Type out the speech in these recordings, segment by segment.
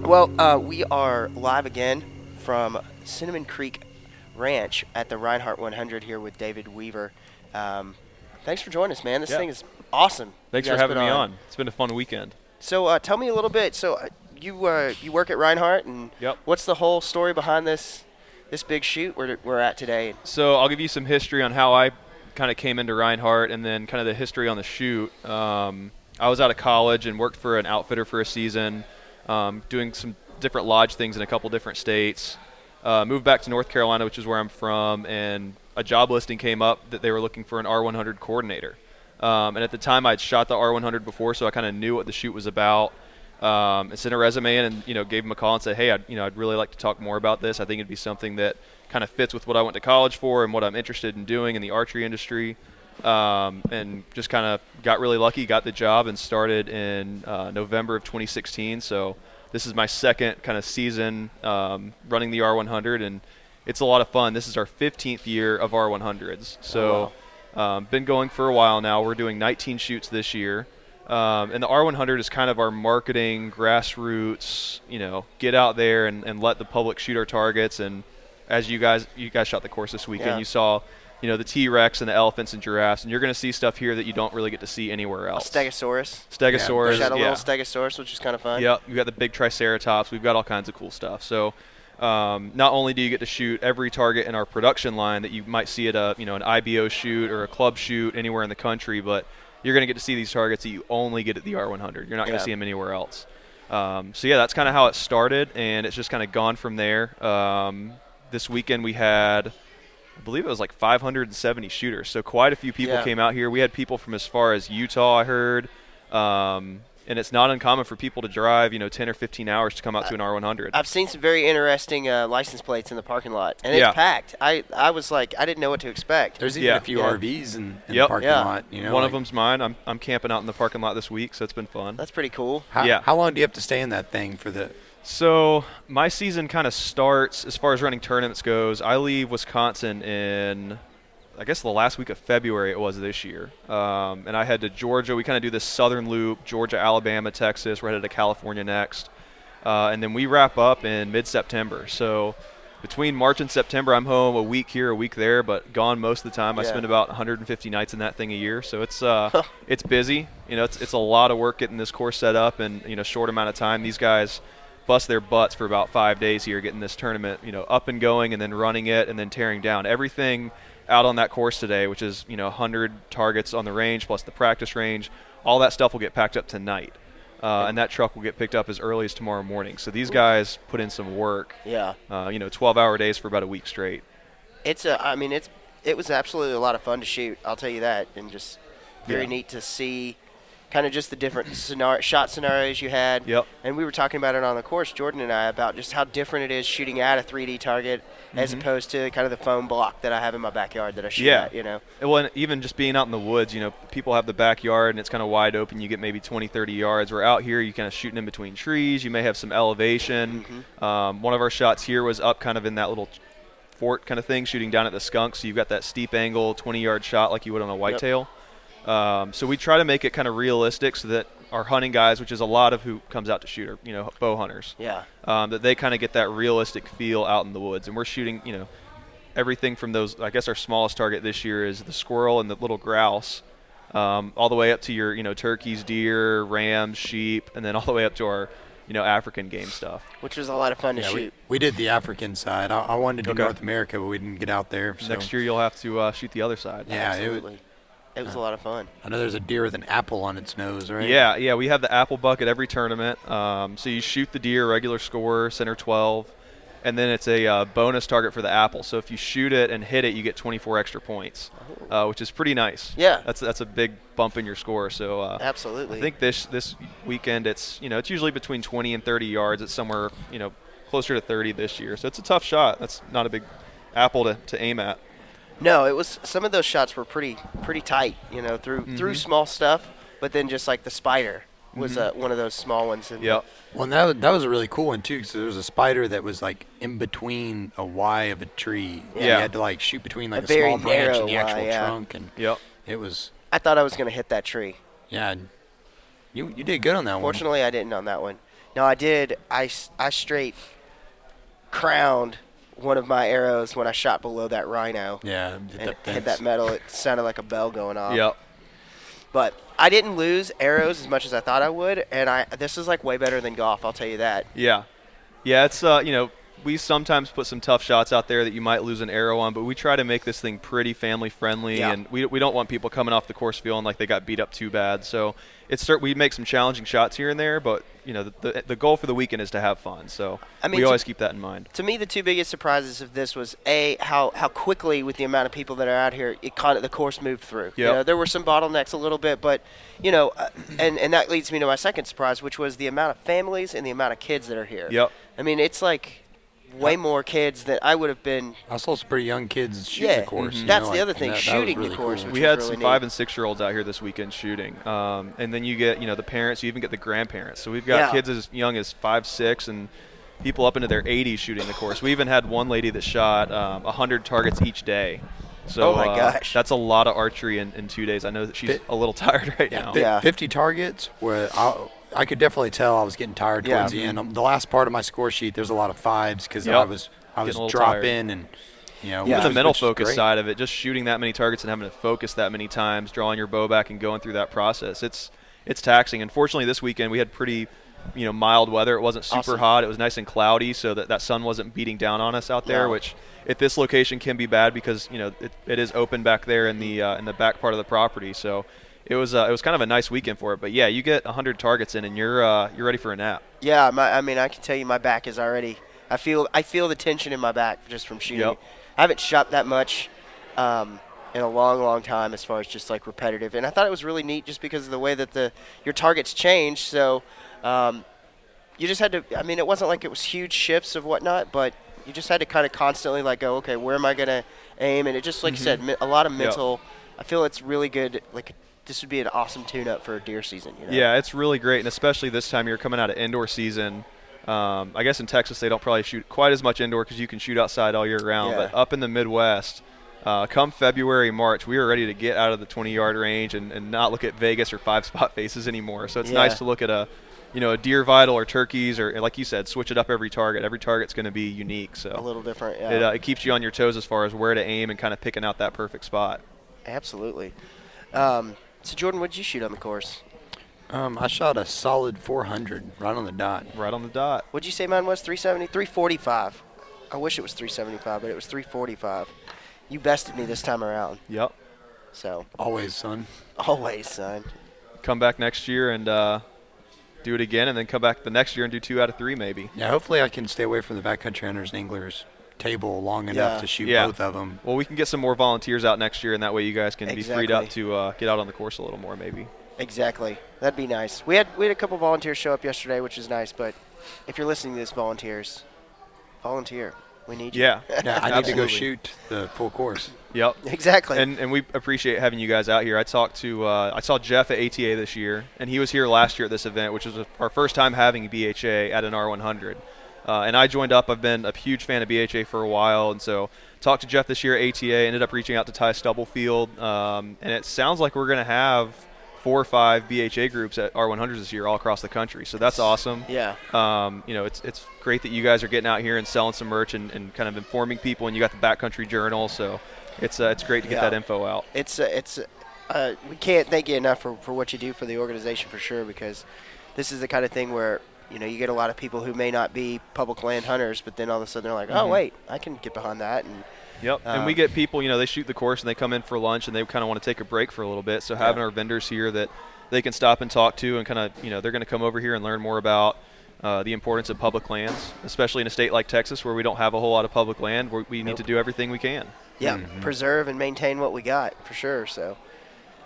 Well, we are live again from Cinnamon Creek Ranch at the Reinhart 100 here with David Weaver. Thanks for joining us, man. This thing is awesome. Thanks for having me on. It's been a fun weekend. So tell me a little bit. So you work at Reinhart, and what's the whole story behind this big shoot we're at today? So I'll give you some history on how I kind of came into Reinhart, and then kind of the history on the shoot. I was out of college and worked for an outfitter for a season, doing some different lodge things in a couple different states. Moved back to North Carolina, which is where I'm from, and a job listing came up that they were looking for an R100 coordinator. And at the time, I'd shot the R100 before, so I kind of knew what the shoot was about. I sent a resume in and gave them a call and said, hey, I'd really like to talk more about this. I think it'd be something that kind of fits with what I went to college for and what I'm interested in doing in the archery industry. And just kind of got really lucky, got the job, and started in November of 2016. So this is my second kind of season running the R100, and it's a lot of fun. This is our 15th year of R100s. So been going for a while now. We're doing 19 shoots this year. And the R100 is kind of our marketing, grassroots, get out there and let the public shoot our targets. And as you guys shot the course this weekend, you saw the T-Rex and the elephants and giraffes, and you're going to see stuff here that you don't really get to see anywhere else. Stegosaurus. Stegosaurus, shot a little Stegosaurus, which is kind of fun. Yep, we've got the big Triceratops. We've got all kinds of cool stuff. So not only do you get to shoot every target in our production line that you might see at an IBO shoot or a club shoot anywhere in the country, but you're going to get to see these targets that you only get at the R100. You're not going to see them anywhere else. So that's kind of how it started, and it's just kind of gone from there. This weekend we had, I believe it was like 570 shooters, so quite a few people came out here. We had people from as far as Utah, I heard, and it's not uncommon for people to drive 10 or 15 hours to come out to an R100. I've seen some very interesting license plates in the parking lot, and it's packed. I was like, I didn't know what to expect. There's even a few RVs in the parking lot. One of them's mine. I'm camping out in the parking lot this week, so it's been fun. That's pretty cool. How long do you have to stay in that thing for the? So my season kind of starts, as far as running tournaments goes, I leave Wisconsin in, I guess, the last week of February it was this year. And I head to Georgia. We kind of do this southern loop, Georgia, Alabama, Texas. We're headed to California next. And then we wrap up in mid-September. So between March and September, I'm home a week here, a week there, but gone most of the time. I spend about 150 nights in that thing a year. So it's it's busy. It's a lot of work getting this course set up in a short amount of time. These guys bust their butts for about 5 days here getting this tournament up and going, and then running it, and then tearing down everything out on that course today, which is 100 targets on the range plus the practice range. All that stuff will get packed up tonight, and that truck will get picked up as early as tomorrow morning. So these guys put in some work. 12-hour days for about a week straight. It was absolutely a lot of fun to shoot, I'll tell you that, and just very neat to see kind of just the different shot scenarios you had. And we were talking about it on the course, Jordan and I, about just how different it is shooting at a 3D target as opposed to kind of the foam block that I have in my backyard that I shoot at, Well, and even just being out in the woods, people have the backyard and it's kind of wide open. You get maybe 20, 30 yards. We're out here, you kind of shooting in between trees. You may have some elevation. One of our shots here was up kind of in that little fort kind of thing, shooting down at the skunk. So you've got that steep angle, 20-yard shot like you would on a whitetail. So we try to make it kind of realistic so that our hunting guys, which is a lot of who comes out to shoot, are bow hunters. That they kind of get that realistic feel out in the woods. And we're shooting, everything from those. I guess our smallest target this year is the squirrel and the little grouse, all the way up to your turkeys, deer, rams, sheep, and then all the way up to our African game stuff. Which was a lot of fun to shoot. We did the African side. I wanted to do North America, but we didn't get out there. So. Next year you'll have to shoot the other side. Yeah, absolutely. It was a lot of fun. I know there's a deer with an apple on its nose, right? Yeah, we have the apple buck at every tournament. So you shoot the deer, regular score, center 12, and then it's a bonus target for the apple. So if you shoot it and hit it, you get 24 extra points, which is pretty nice. Yeah. That's a big bump in your score. So absolutely. I think this weekend it's usually between 20 and 30 yards. It's somewhere closer to 30 this year. So it's a tough shot. That's not a big apple to aim at. No, it was. Some of those shots were pretty tight, through small stuff. But then just like the spider was one of those small ones. Yeah. Well, that was a really cool one too. So there was a spider that was like in between a Y of a tree. Yeah. You had to like shoot between like a very small branch and the narrow actual Y, trunk, and it was. I thought I was going to hit that tree. Yeah. You did good on that one. Fortunately, I didn't on that one. No, I did. I straight crowned one of my arrows when I shot below that rhino. Yeah, and hit that metal. It sounded like a bell going off. Yep. But I didn't lose arrows as much as I thought I would, and this is like way better than golf. I'll tell you that. Yeah. Yeah, it's we sometimes put some tough shots out there that you might lose an arrow on, but we try to make this thing pretty family friendly, and we don't want people coming off the course feeling like they got beat up too bad. So we make some challenging shots here and there, but the goal for the weekend is to have fun. So we always keep that in mind. To me, the two biggest surprises of this was how quickly, with the amount of people that are out here, the course moved through. Yep. There were some bottlenecks a little bit, but and that leads me to my second surprise, which was the amount of families and the amount of kids that are here. Yep. I mean, it's like way more kids than I would have been. I saw some pretty young kids shooting the course. Mm-hmm. That's the other thing, shooting really the course. Cool. We had really some neat. 5- and 6-year-olds out here this weekend shooting, and then you get the parents, you even get the grandparents. So we've got kids as young as 5, 6, and people up into their 80s shooting the course. We even had one lady that shot 100 targets each day. So oh my gosh, that's a lot of archery in 2 days. I know that she's a little tired right now. Yeah. 50 targets were. I could definitely tell I was getting tired towards the end. The last part of my score sheet, there's a lot of 5s because I was dropping and even the mental focus side of it, just shooting that many targets and having to focus that many times, drawing your bow back and going through that process. It's taxing. Unfortunately, this weekend we had pretty mild weather. It wasn't super hot. It was nice and cloudy, so that sun wasn't beating down on us out there, which at this location can be bad because it is open back there in the back part of the property. So it was kind of a nice weekend for it. But yeah, you get 100 targets in and you're ready for a nap. Yeah, I can tell you my back is already. I feel the tension in my back just from shooting. Yep. I haven't shot that much in a long, long time as far as just like repetitive. And I thought it was really neat just because of the way that your targets changed. So you just had to. I mean, it wasn't like it was huge shifts of whatnot, but you just had to kind of constantly like go, okay, where am I gonna aim? And it just like you said, a lot of mental. I feel it's really good. Like this would be an awesome tune-up for deer season. Yeah, it's really great, and especially this time you're coming out of indoor season. I guess in Texas they don't probably shoot quite as much indoor because you can shoot outside all year round. But up in the Midwest, come February, March, we were ready to get out of the 20-yard range and not look at Vegas or 5-spot faces anymore. So it's nice to look at a deer vital or turkeys or, like you said, switch it up every target. Every target's going to be unique. So a little different. Yeah. It keeps you on your toes as far as where to aim and kind of picking out that perfect spot. Absolutely. So Jordan, what did you shoot on the course? I shot a solid 400 right on the dot. Right on the dot. What'd you say mine was? 370? 345. I wish it was 375, but it was 345. You bested me this time around. Yep. So. Always, son. Always, son. Come back next year and do it again, and then come back the next year and do 2 out of 3 maybe. Yeah, hopefully I can stay away from the backcountry hunters and anglers table long enough to shoot both of them. Well, we can get some more volunteers out next year, and that way you guys can be freed up to get out on the course a little more maybe. Exactly. That'd be nice. We had a couple volunteers show up yesterday, which is nice, but if you're listening to this, volunteers, volunteer. We need you. Yeah, I need to go shoot the full course. Yep. Exactly. And we appreciate having you guys out here. I saw Jeff at ATA this year, and he was here last year at this event, which was our first time having BHA at an R100. And I joined up. I've been a huge fan of BHA for a while, and so talked to Jeff this year at ATA, ended up reaching out to Ty Stubblefield, and it sounds like we're going to have 4 or 5 BHA groups at R100s this year all across the country. So that's awesome. Yeah. It's great that you guys are getting out here and selling some merch and kind of informing people, and you got the Backcountry Journal, so it's great to get that info out. We can't thank you enough for what you do for the organization for sure, because this is the kind of thing where you get a lot of people who may not be public land hunters, but then all of a sudden they're like, oh wait, I can get behind that. And yep, and we get people, they shoot the course and they come in for lunch and they kind of want to take a break for a little bit. So having our vendors here that they can stop and talk to and kind of, they're going to come over here and learn more about the importance of public lands, especially in a state like Texas where we don't have a whole lot of public land. We need to do everything we can. Yeah, preserve and maintain what we got for sure. So,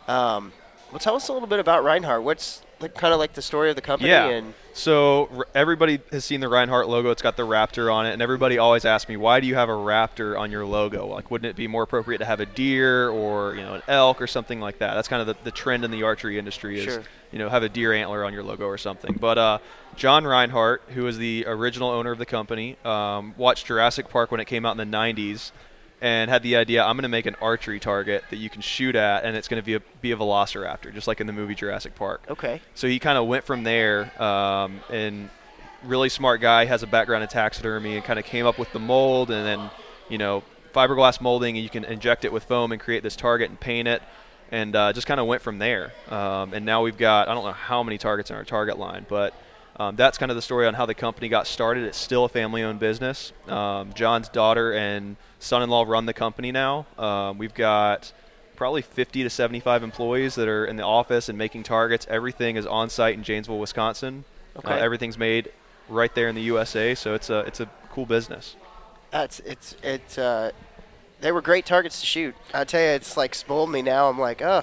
well, tell us a little bit about Reinhart. What's kind of like the story of the company? Yeah. So everybody has seen the Reinhart logo. It's got the raptor on it, and everybody always asks me, why do you have a raptor on your logo? Like, wouldn't it be more appropriate to have a deer or an elk or something like that? That's kind of the trend in the archery industry is have a deer antler on your logo or something. But John Reinhart, who is the original owner of the company, watched Jurassic Park when it came out in the 90s. And had the idea, I'm going to make an archery target that you can shoot at, and it's going to be a velociraptor, just like in the movie Jurassic Park. Okay. So he kind of went from there, and really smart guy, has a background in taxidermy, and kind of came up with the mold, and then, fiberglass molding, and you can inject it with foam and create this target and paint it, and just kind of went from there. And now we've got, I don't know how many targets in our target line, but that's kind of the story on how the company got started. It's still a family-owned business. John's daughter and son-in-law run the company now. We've got probably 50 to 75 employees that are in the office and making targets. Everything is on site in Janesville, Wisconsin. Okay. Everything's made right there in the USA, so it's a cool business. They were great targets to shoot. I tell you, it's like spoiled me now. I'm like, I'm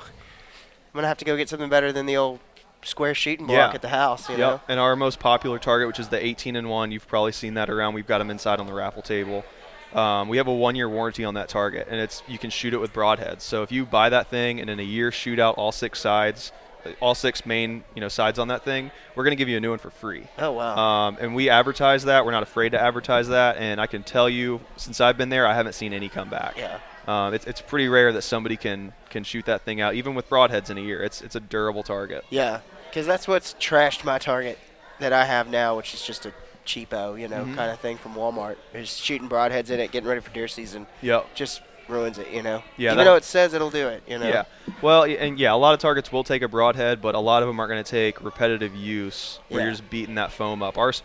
gonna have to go get something better than the old square shooting block at the house. You know? And our most popular target, which is the 18-1, you've probably seen that around. We've got them inside on the raffle table. We have a 1-year warranty on that target, and you can shoot it with broadheads. So if you buy that thing and in a year shoot out all 6 sides, all 6 main sides on that thing, we're going to give you a new one for free. Oh, wow. And we advertise that. We're not afraid to advertise that. And I can tell you, since I've been there, I haven't seen any come back. Yeah. It's pretty rare that somebody can shoot that thing out, even with broadheads in a year. It's a durable target. Yeah, because that's what's trashed my target that I have now, which is just a cheapo, kind of thing from Walmart. Is shooting broadheads in it, getting ready for deer season. Yep. Just ruins it, Yeah. Even though it says it'll do it, Yeah. Well, and a lot of targets will take a broadhead, but a lot of them aren't going to take repetitive use where you're just beating that foam up. Ours,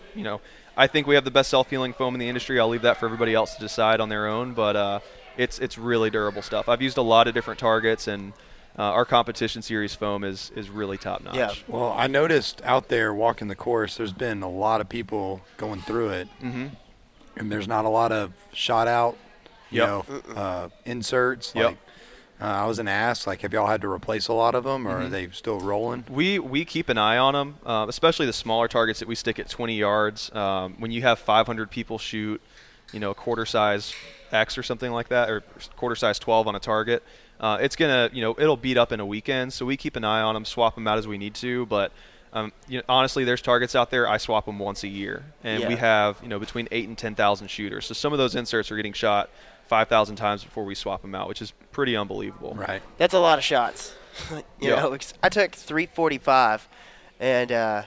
I think we have the best self-healing foam in the industry. I'll leave that for everybody else to decide on their own, but it's really durable stuff. I've used a lot of different targets, and our competition series foam is really top-notch. Yeah. Well, I noticed out there walking the course, there's been a lot of people going through it, and there's not a lot of shot out, inserts. Like, I was going to ask, have y'all had to replace a lot of them, or are they still rolling? We keep an eye on them, especially the smaller targets that we stick at 20 yards. When you have 500 people shoot, a quarter size X or something like that, or quarter size 12 on a target, it's gonna, it'll beat up in a weekend. So we keep an eye on them, swap them out as we need to. But honestly, there's targets out there. I swap them once a year, and we have between 8,000 and 10,000 shooters. So some of those inserts are getting shot 5,000 times before we swap them out, which is pretty unbelievable. Right. That's a lot of shots. I took 345, and I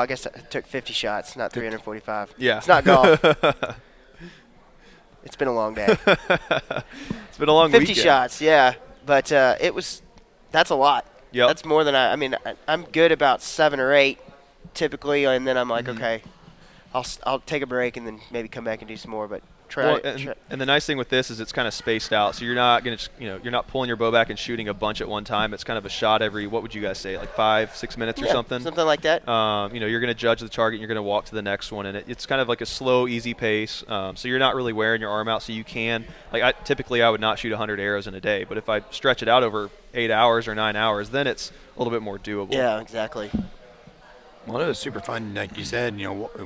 guess I took 50 shots, not 345. Yeah. It's not golf. It's been a long day. It's been a long 50 weekend. shots, yeah. But that's a lot. Yep. That's more than I'm good about 7 or 8 typically, and then I'm like, okay, I'll take a break and then maybe come back and do some more, but try. And the nice thing with this is it's kind of spaced out, so you're not going to, you're not pulling your bow back and shooting a bunch at one time. It's kind of a shot every, what would you guys say, like 5-6 minutes or something? Something like that. You're going to judge the target, and you're going to walk to the next one, and it's kind of like a slow, easy pace. So you're not really wearing your arm out, so you can, typically I would not shoot 100 arrows in a day, but if I stretch it out over 8 hours or 9 hours, then it's a little bit more doable. Yeah, exactly. Well, it was super fun, like you said,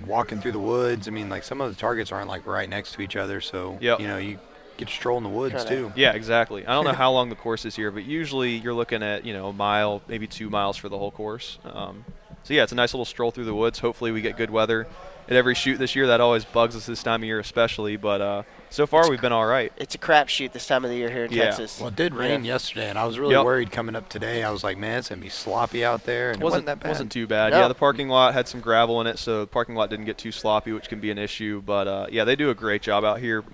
walking through the woods. I mean, some of the targets aren't right next to each other, so you get to stroll in the woods too. Yeah, exactly. I don't know how long the course is here, but usually you're looking at a mile, maybe 2 miles for the whole course. So yeah, it's a nice little stroll through the woods. Hopefully we get good weather at every shoot this year. That always bugs us this time of year especially, but so far we've been all right. It's a crapshoot this time of the year here in Texas. Well, it did rain yesterday, and I was really worried coming up today. I was like, man, it's going to be sloppy out there, and it wasn't that bad. Wasn't too bad. No. Yeah, the parking lot had some gravel in it, so the parking lot didn't get too sloppy, which can be an issue. But, they do a great job out here.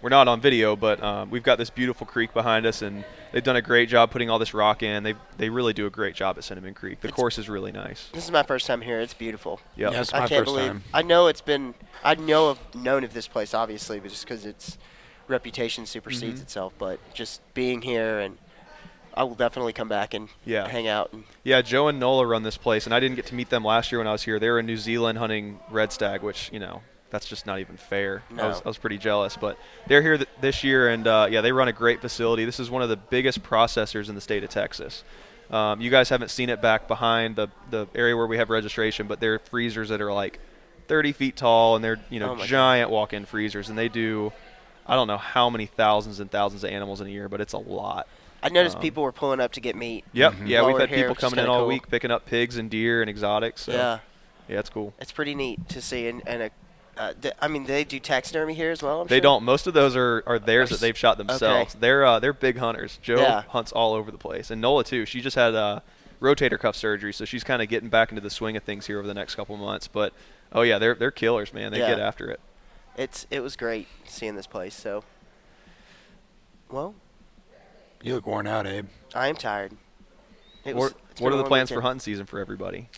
We're not on video, but we've got this beautiful creek behind us, and they've done a great job putting all this rock in. They really do a great job at Cinnamon Creek. The course is really nice. This is my first time here. It's beautiful. Yep. Yeah, it's my first time. I've known of this place, obviously, but just because its reputation supersedes itself. But just being here, and I will definitely come back and hang out. Yeah, Joe and Nola run this place, and I didn't get to meet them last year when I was here. They were in New Zealand hunting red stag, which, that's just not even fair. No. I was pretty jealous, but they're here this year, and they run a great facility. This is one of the biggest processors in the state of Texas. You guys haven't seen it back behind the area where we have registration, but they're freezers that are 30 feet tall, and they're giant walk-in freezers, and they do, I don't know how many thousands and thousands of animals in a year, but it's a lot. I noticed people were pulling up to get meat. Yep. Yeah, we've had people coming in all week picking up pigs and deer and exotics. So. Yeah, it's cool. It's pretty neat to see, and they do taxidermy here as well. They don't. Most of those are theirs that they've shot themselves. Okay. They're big hunters. Joe hunts all over the place, and Nola too. She just had rotator cuff surgery, so she's kind of getting back into the swing of things here over the next couple months. But oh yeah, they're killers, man. They get after it. It was great seeing this place. So, well, you look worn out, Abe. I am tired. What are the plans for hunting season for everybody?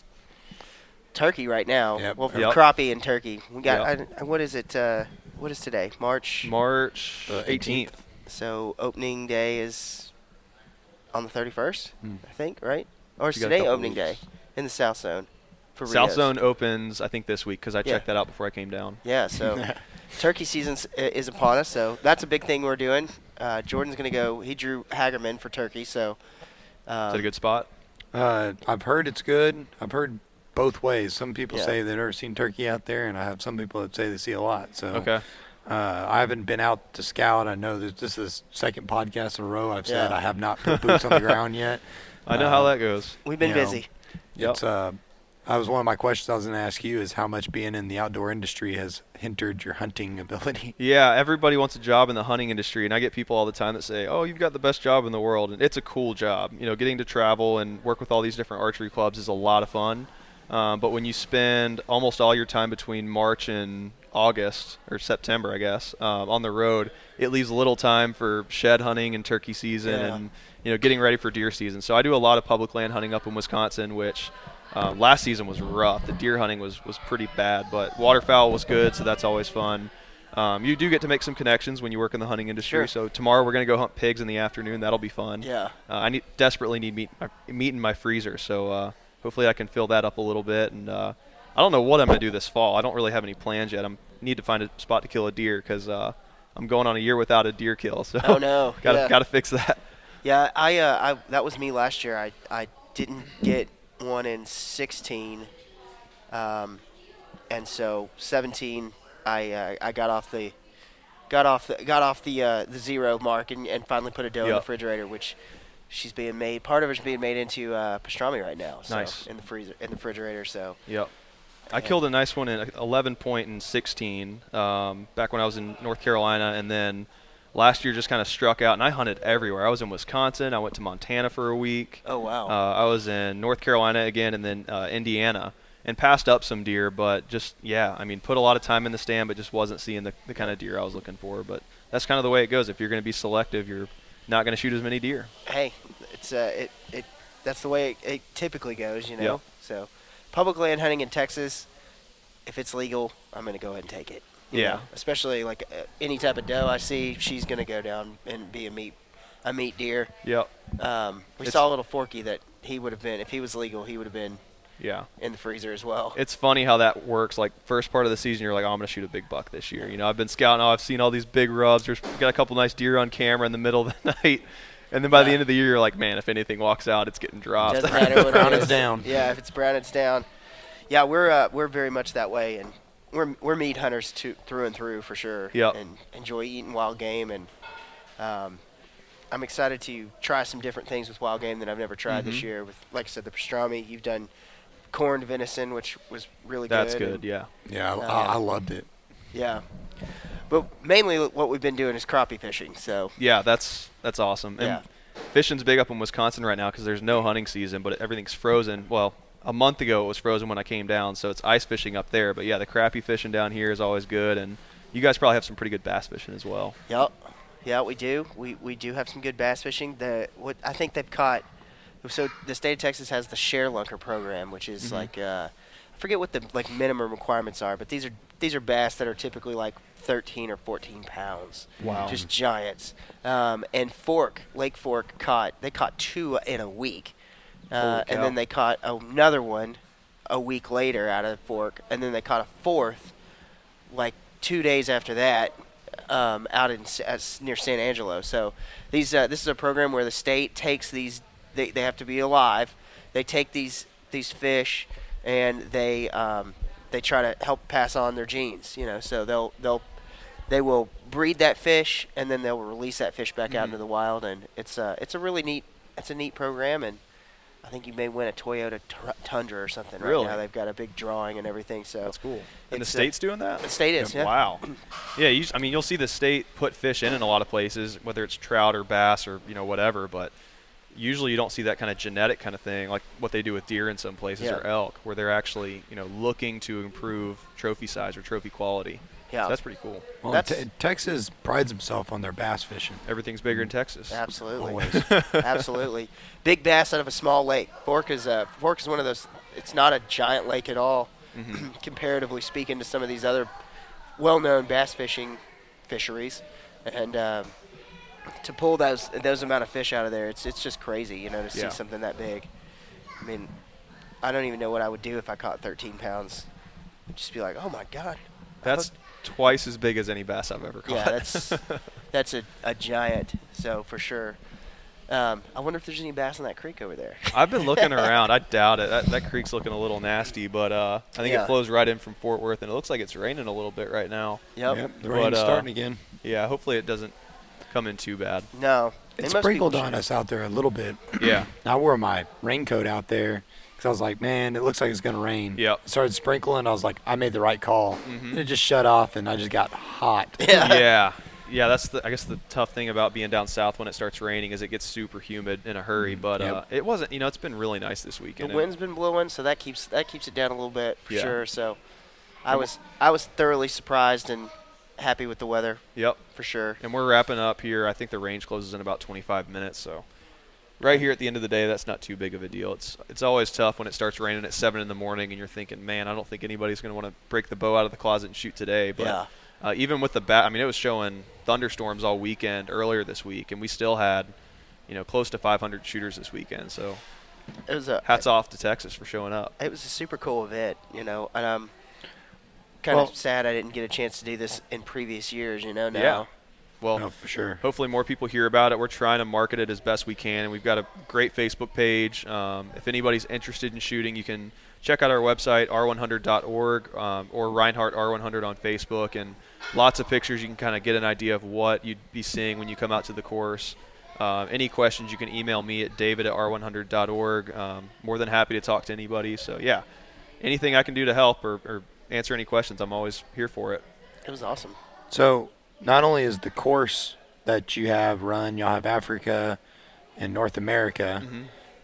Turkey right now. Yep. Well, for crappie and turkey. We got what is it? What is today? March 18th. So opening day is on the 31st, I think, right? Or is You got a today couple opening day in the South Zone? For South Rios. Zone opens, I think, this week because I checked that out before I came down. Yeah, so turkey season is upon us, so that's a big thing we're doing. Jordan's going to go. He drew Hagerman for turkey, so. Is that a good spot? I've heard it's good. I've heard both ways. Some people say they've never seen turkey out there, and I have some people that say they see a lot. So okay. I haven't been out to scout. I know that this is the second podcast in a row I've said I have not put boots on the ground yet. I know how that goes. We've been busy. It's that was one of my questions I was going to ask you, is how much being in the outdoor industry has hindered your hunting ability? Yeah, everybody wants a job in the hunting industry, and I get people all the time that say, oh, you've got the best job in the world, and it's a cool job. You know, getting to travel and work with all these different archery clubs is a lot of fun. But when you spend almost all your time between March and August, or September, I guess, on the road, it leaves little time for shed hunting and turkey season and, you know, getting ready for deer season. So I do a lot of public land hunting up in Wisconsin, which last season was rough. The deer hunting was pretty bad, but waterfowl was good, so that's always fun. You do get to make some connections when you work in the hunting industry. Sure. So tomorrow we're going to go hunt pigs in the afternoon. That'll be fun. Yeah. I desperately need meat in my freezer, so hopefully I can fill that up a little bit. And I don't know what I'm going to do this fall. I don't really have any plans yet. I need to find a spot to kill a deer because I'm going on a year without a deer kill. So oh no, gotta fix that. Yeah, I that was me last year. I didn't get one in 16, and so 17 I got off the zero mark and finally put a doe in the refrigerator, which she's being made. Part of it's being made into pastrami right now. So nice. In the refrigerator. So yep. I killed a nice one in 11 point in 16 back when I was in North Carolina, and then last year just kind of struck out, and I hunted everywhere. I was in Wisconsin. I went to Montana for a week. Oh, wow. I was in North Carolina again, and then Indiana, and passed up some deer, but just, put a lot of time in the stand, but just wasn't seeing the kind of deer I was looking for. But that's kind of the way it goes. If you're going to be selective, you're not going to shoot as many deer. Hey, it's that's the way it typically goes, you know. Yep. So public land hunting in Texas, if it's legal, I'm going to go ahead and take it. You know, especially like any type of doe I see, she's going to go down and be a meat deer. Yep. We saw a little Forky that he would have been, if he was legal, he would have been in the freezer as well. It's funny how that works. Like first part of the season, you're like, oh, I'm going to shoot a big buck this year. You know, I've been scouting. I've seen all these big rubs. There's got a couple nice deer on camera in the middle of the night. And then by the end of the year, you're like, man, if anything walks out, it's getting dropped. Doesn't matter what brown it is down. Yeah, if it's brown, it's down. Yeah, we're very much that way, and we're meat hunters through and through for sure. Yep. And enjoy eating wild game, and I'm excited to try some different things with wild game that I've never tried this year. With, like I said, the pastrami. You've done corned venison, which was really good. That's good. Yeah. Yeah, I loved it. Yeah. But mainly what we've been doing is crappie fishing. So yeah, that's awesome. And fishing's big up in Wisconsin right now because there's no hunting season, but everything's frozen. Well, a month ago it was frozen when I came down, so it's ice fishing up there. But yeah, the crappie fishing down here is always good, and you guys probably have some pretty good bass fishing as well. Yep. Yeah, we do. We do have some good bass fishing. I think they've caught. So the state of Texas has the share lunker program, which is like I forget what the minimum requirements are, but these are bass that are typically like 13 or 14 pounds. Wow. Just giants. And Lake Fork caught 2 in a week. And then they caught another one a week later out of Fork, and then they caught a 4th like 2 days after that out near San Angelo. So this is a program where the state takes these. They have to be alive. They take these fish and they try to help pass on their genes. You know, so they will breed that fish and then they'll release that fish back out into the wild, and it's a neat program, and I think you may win a Toyota Tundra or something right now. They've got a big drawing and everything. So that's cool. And the state's doing that? The state is, yeah. Wow. Yeah, you'll see the state put fish in a lot of places, whether it's trout or bass or whatever. But usually you don't see that kind of genetic kind of thing, like what they do with deer in some places or elk, where they're actually, looking to improve trophy size or trophy quality. Yeah. So that's pretty cool. Well, Texas prides himself on their bass fishing. Everything's bigger in Texas. Absolutely. Always. Absolutely. Big bass out of a small lake. Fork is one of those, it's not a giant lake at all, comparatively speaking to some of these other well-known bass fisheries. And to pull those amount of fish out of there, it's just crazy, to see something that big. I mean, I don't even know what I would do if I caught 13 pounds. I'd just be like, oh, my God. That's twice as big as any bass I've ever caught. Yeah, that's a giant, so for sure. I wonder if there's any bass in that creek over there. I've been looking around. I doubt it. That creek's looking a little nasty, but I think it flows right in from Fort Worth, and it looks like it's raining a little bit right now. Yep, the rain's starting again. Yeah, hopefully it doesn't come in too bad. No. It sprinkled on us out there a little bit. Yeah. I wore my raincoat out there because I was like, man, it looks like it's going to rain. Yep. It started sprinkling. I was like, I made the right call. And it just shut off, and I just got hot. Yeah, that's I guess the tough thing about being down south when it starts raining is it gets super humid in a hurry. But it wasn't. It's been really nice this weekend. The wind's been blowing, so that keeps it down a little bit for sure. So I was thoroughly surprised and happy with the weather. Yep, for sure. And we're wrapping up here. I think the range closes in about 25 minutes. So right here at the end of the day, that's not too big of a deal. It's always tough when it starts raining at 7 in the morning and you're thinking, man, I don't think anybody's going to want to break the bow out of the closet and shoot today. But even with the it was showing thunderstorms all weekend earlier this week, and we still had, close to 500 shooters this weekend. So it was hats off to Texas for showing up. It was a super cool event, and I'm kind of sad I didn't get a chance to do this in previous years, now. Yeah. Well, no, for sure. Hopefully more people hear about it. We're trying to market it as best we can, and we've got a great Facebook page. If anybody's interested in shooting, you can check out our website, r100.org, or Reinhart R100 on Facebook, and lots of pictures. You can kind of get an idea of what you'd be seeing when you come out to the course. Any questions, you can email me at david@r100.org. More than happy to talk to anybody. So, anything I can do to help or answer any questions, I'm always here for it. It was awesome. So not only is the course that you have run, y'all have Africa and North America,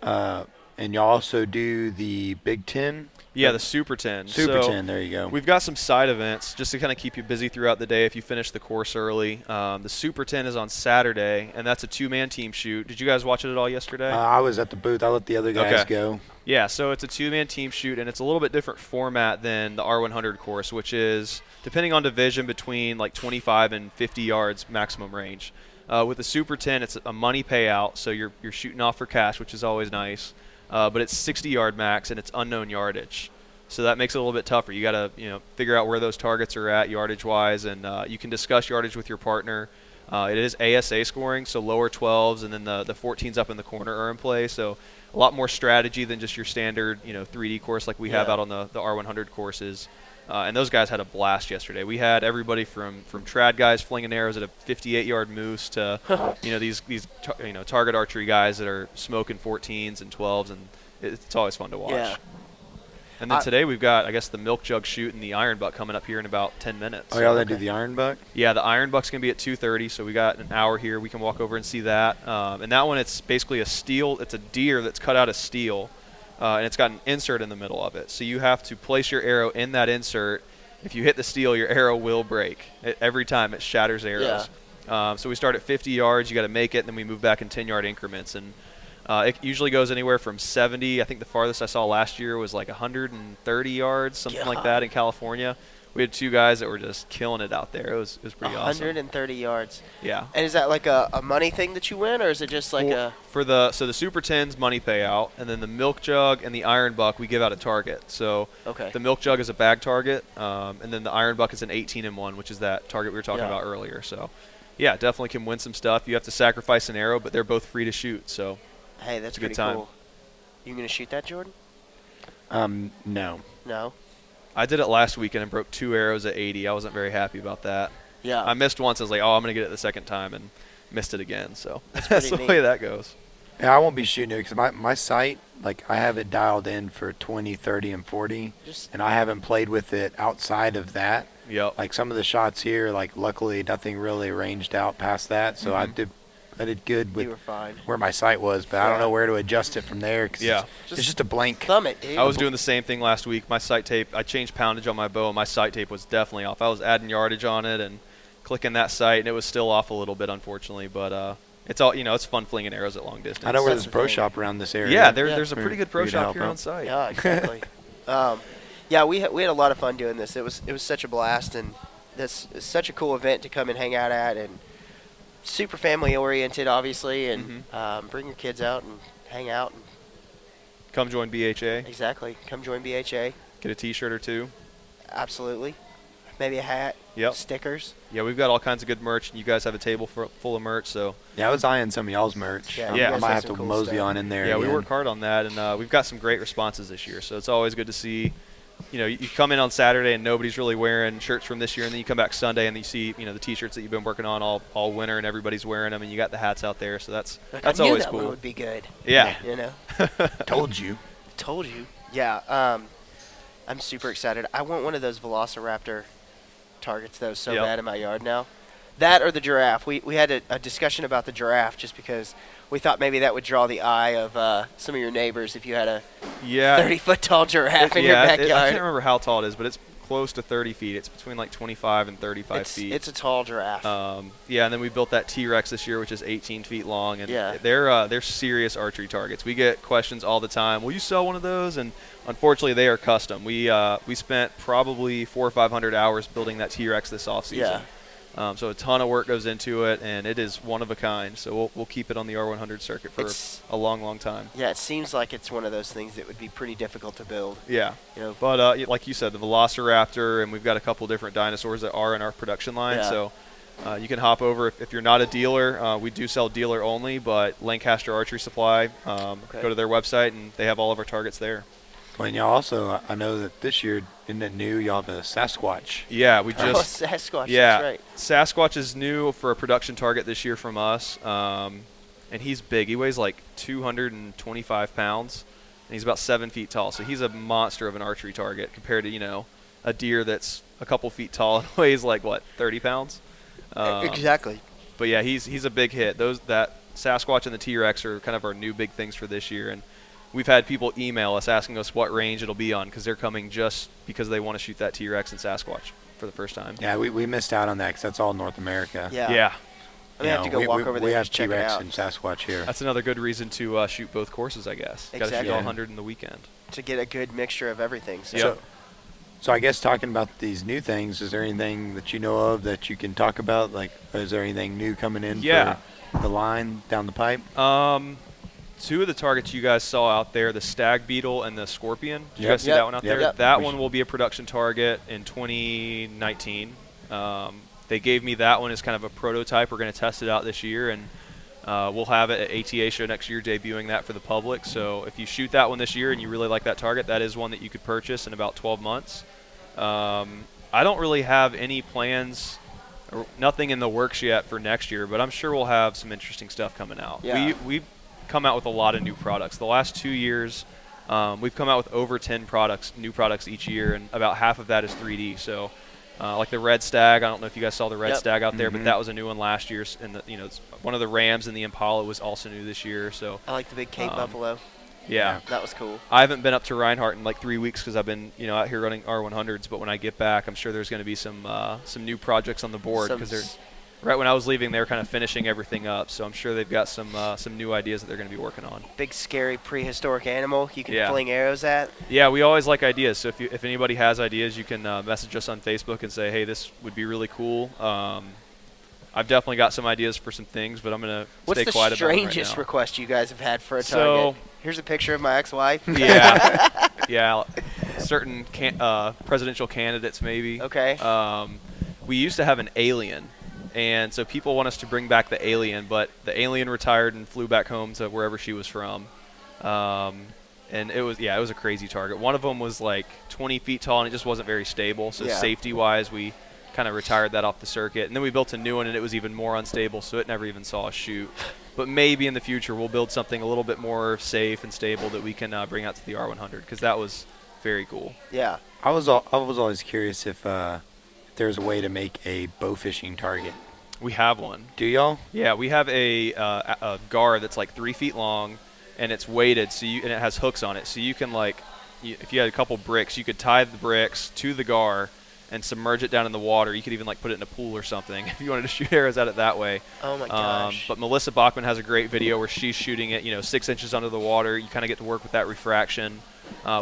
and y'all also do the Big Ten? Yeah, the Super 10. Super 10, there you go. We've got some side events just to kind of keep you busy throughout the day if you finish the course early. The Super 10 is on Saturday, and that's a two-man team shoot. Did you guys watch it at all yesterday? I was at the booth. I let the other guys go. Yeah, so it's a two-man team shoot, and it's a little bit different format than the R100 course, which is, depending on division, between like 25 and 50 yards maximum range. With the Super 10, it's a money payout, so you're shooting off for cash, which is always nice. But it's 60-yard max, and it's unknown yardage. So that makes it a little bit tougher. You got to figure out where those targets are at yardage-wise, and you can discuss yardage with your partner. It is ASA scoring, so lower 12s, and then the 14s up in the corner are in play. So a lot more strategy than just your standard 3D course like we have out on the R100 courses. And those guys had a blast yesterday. We had everybody from trad guys flinging arrows at a 58-yard moose to these target archery guys that are smoking 14s and 12s, and it's always fun to watch. Yeah. And then today we've got, I guess, the milk jug shoot and the iron buck coming up here in about 10 minutes. Oh, yeah, they do the iron buck? Yeah, the iron buck's going to be at 2:30, so we got an hour here. We can walk over and see that. And that one, it's basically a steel. It's a deer that's cut out of steel, and it's got an insert in the middle of it. So you have to place your arrow in that insert. If you hit the steel, your arrow will break. Every time it shatters arrows. Yeah. So we start at 50 yards. You got to make it, and then we move back in 10-yard increments. And it usually goes anywhere from 70. I think the farthest I saw last year was like 130 yards, something like that in California. We had two guys that were just killing it out there. It was pretty 130 yards. Yeah. And is that like a money thing that you win, or is it just like so the Super 10's money payout, and then the milk jug and the iron buck we give out a target. So the milk jug is a bag target, and then the iron buck is an 18-1, which is that target we were talking about earlier. So yeah, definitely can win some stuff. You have to sacrifice an arrow, but they're both free to shoot. So hey, that's a good pretty time. Cool. You gonna shoot that, Jordan? No. No. I did it last weekend and broke 2 arrows at 80. I wasn't very happy about that. Yeah. I missed once. I was like, I'm going to get it the second time, and missed it again. So that's the way that goes. Yeah, I won't be shooting it because my sight, like I have it dialed in for 20, 30, and 40, and I haven't played with it outside of that. Yep. Like some of the shots here, like luckily nothing really ranged out past that, so I did I did good with You were fine. where my sight was, but I don't know where to adjust it from there. Cause it's just a blank. Thumb it, dude. I was doing the same thing last week. My sight tape, I changed poundage on my bow, and my sight tape was definitely off. I was adding yardage on it and clicking that sight, and it was still off a little bit, unfortunately. But it's all, it's fun flinging arrows at long distance. I know where there's a pro shop around this area. Yeah, there's a pretty good pro shop here on site. Yeah, exactly. We had a lot of fun doing this. It was such a blast, and this is such a cool event to come and hang out at, and super family oriented, obviously, and bring your kids out and hang out. And come join BHA. Exactly. Come join BHA. Get a T-shirt or two. Absolutely. Maybe a hat. Yep. Stickers. Yeah, we've got all kinds of good merch, and you guys have a table full of merch. So yeah, I was eyeing some of y'all's merch. Yeah, I might have to cool mosey stuff on in there. Yeah, again. we work hard on that, and we've got some great responses this year. So it's always good to see. You come in on Saturday and nobody's really wearing shirts from this year, and then you come back Sunday and you see the T-shirts that you've been working on all winter, and everybody's wearing them, and you got the hats out there. So that's always that cool. One would be good. Yeah. Told you. Told you. Yeah. I'm super excited. I want one of those Velociraptor targets though so bad in my yard now. That or the giraffe. We had a discussion about the giraffe just because we thought maybe that would draw the eye of some of your neighbors if you had a 30-foot tall giraffe in your backyard. I can't remember how tall it is, but it's close to 30 feet. It's between like 25 and 35 feet. It's a tall giraffe. And then we built that T-Rex this year, which is 18 feet long, and they're serious archery targets. We get questions all the time. Will you sell one of those? And unfortunately, they are custom. We spent probably 400 or 500 hours building that T-Rex this offseason. Yeah. So a ton of work goes into it, and it is one of a kind. So we'll keep it on the R100 circuit for a long, long time. Yeah, it seems like it's one of those things that would be pretty difficult to build. Yeah. But like you said, the Velociraptor, and we've got a couple different dinosaurs that are in our production line. Yeah. So you can hop over if you're not a dealer. We do sell dealer only, but Lancaster Archery Supply. Go to their website, and they have all of our targets there. Well, and y'all also, I know that this year, isn't it new? Y'all have a Sasquatch. Yeah, we just. Sasquatch. Yeah, that's right. Sasquatch is new for a production target this year from us, and he's big. He weighs like 225 pounds, and he's about 7 feet tall. So he's a monster of an archery target compared to a deer that's a couple feet tall and weighs like 30 pounds. Exactly. But yeah, he's a big hit. That Sasquatch and the T-Rex are kind of our new big things for this year, and we've had people email us asking us what range it'll be on because they're coming just because they want to shoot that T-Rex and Sasquatch for the first time. Yeah, we missed out on that because that's all North America. Yeah. I'm going to have to go walk over there we and have just check it T-Rex out. and Sasquatch here. That's another good reason to shoot both courses, I guess. Got to shoot all 100 in the weekend. To get a good mixture of everything. So I guess talking about these new things, is there anything that you know of that you can talk about? Like, is there anything new coming in for the line down the pipe? Two of the targets you guys saw out there, the Stag Beetle and the Scorpion. Did you guys see that one out there? Yep. That one will be a production target in 2019. They gave me that one as kind of a prototype. We're going to test it out this year, and we'll have it at ATA show next year, debuting that for the public. So if you shoot that one this year and you really like that target, that is one that you could purchase in about 12 months. I don't really have any plans, or nothing in the works yet for next year, but I'm sure we'll have some interesting stuff coming out. Yeah. We've come out with a lot of new products. The last 2 years, we've come out with over 10 new products each year, and about half of that is 3D. So like the Red Stag, I don't know if you guys saw the Red Stag out there, but that was a new one last year. And it's one of the Rams and the Impala was also new this year. So I like the big Cape Buffalo. Yeah. That was cool. I haven't been up to Reinhart in like 3 weeks because I've been out here running R100s. But when I get back, I'm sure there's going to be some new projects on the board because they're right when I was leaving, they were kind of finishing everything up. So I'm sure they've got some new ideas that they're going to be working on. Big scary prehistoric animal you can fling arrows at. Yeah, we always like ideas. So if anybody has ideas, you can message us on Facebook and say, hey, this would be really cool. I've definitely got some ideas for some things, but I'm going to stay quiet about it right now. What's the strangest request you guys have had for a target? Here's a picture of my ex-wife. Yeah, certain presidential candidates maybe. Okay. We used to have an alien, and so people want us to bring back the alien, but the alien retired and flew back home to wherever she was from. And it was a crazy target. One of them was like 20 feet tall, and it just wasn't very stable. So safety-wise, we kind of retired that off the circuit. And then we built a new one, and it was even more unstable, so it never even saw a shoot. But maybe in the future we'll build something a little bit more safe and stable that we can bring out to the R100, because that was very cool. Yeah. I was always curious if there's a way to make a bow fishing target. We have one. Do y'all? Yeah, we have a gar that's like 3 feet long, and it's weighted, and it has hooks on it. So you can if you had a couple bricks, you could tie the bricks to the gar and submerge it down in the water. You could even put it in a pool or something if you wanted to shoot arrows at it that way. Oh my gosh. But Melissa Bachman has a great video where she's shooting it, 6 inches under the water. You kind of get to work with that refraction.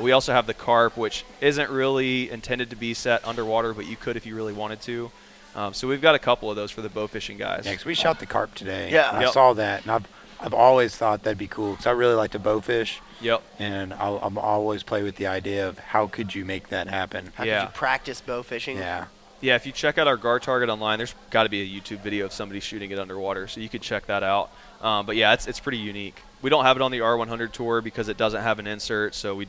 We also have the carp, which isn't really intended to be set underwater, but you could if you really wanted to. So we've got a couple of those for the bow fishing guys. Yeah, 'cause we shot the carp today. Yeah. And I saw that, and I've always thought that'd be cool because I really like to bow fish. Yep. And I'll always play with the idea of how could you make that happen. How could you practice bow fishing? Yeah. Yeah, if you check out our gar target online, there's got to be a YouTube video of somebody shooting it underwater, so you could check that out. But yeah, it's pretty unique. We don't have it on the R100 tour because it doesn't have an insert, so we'd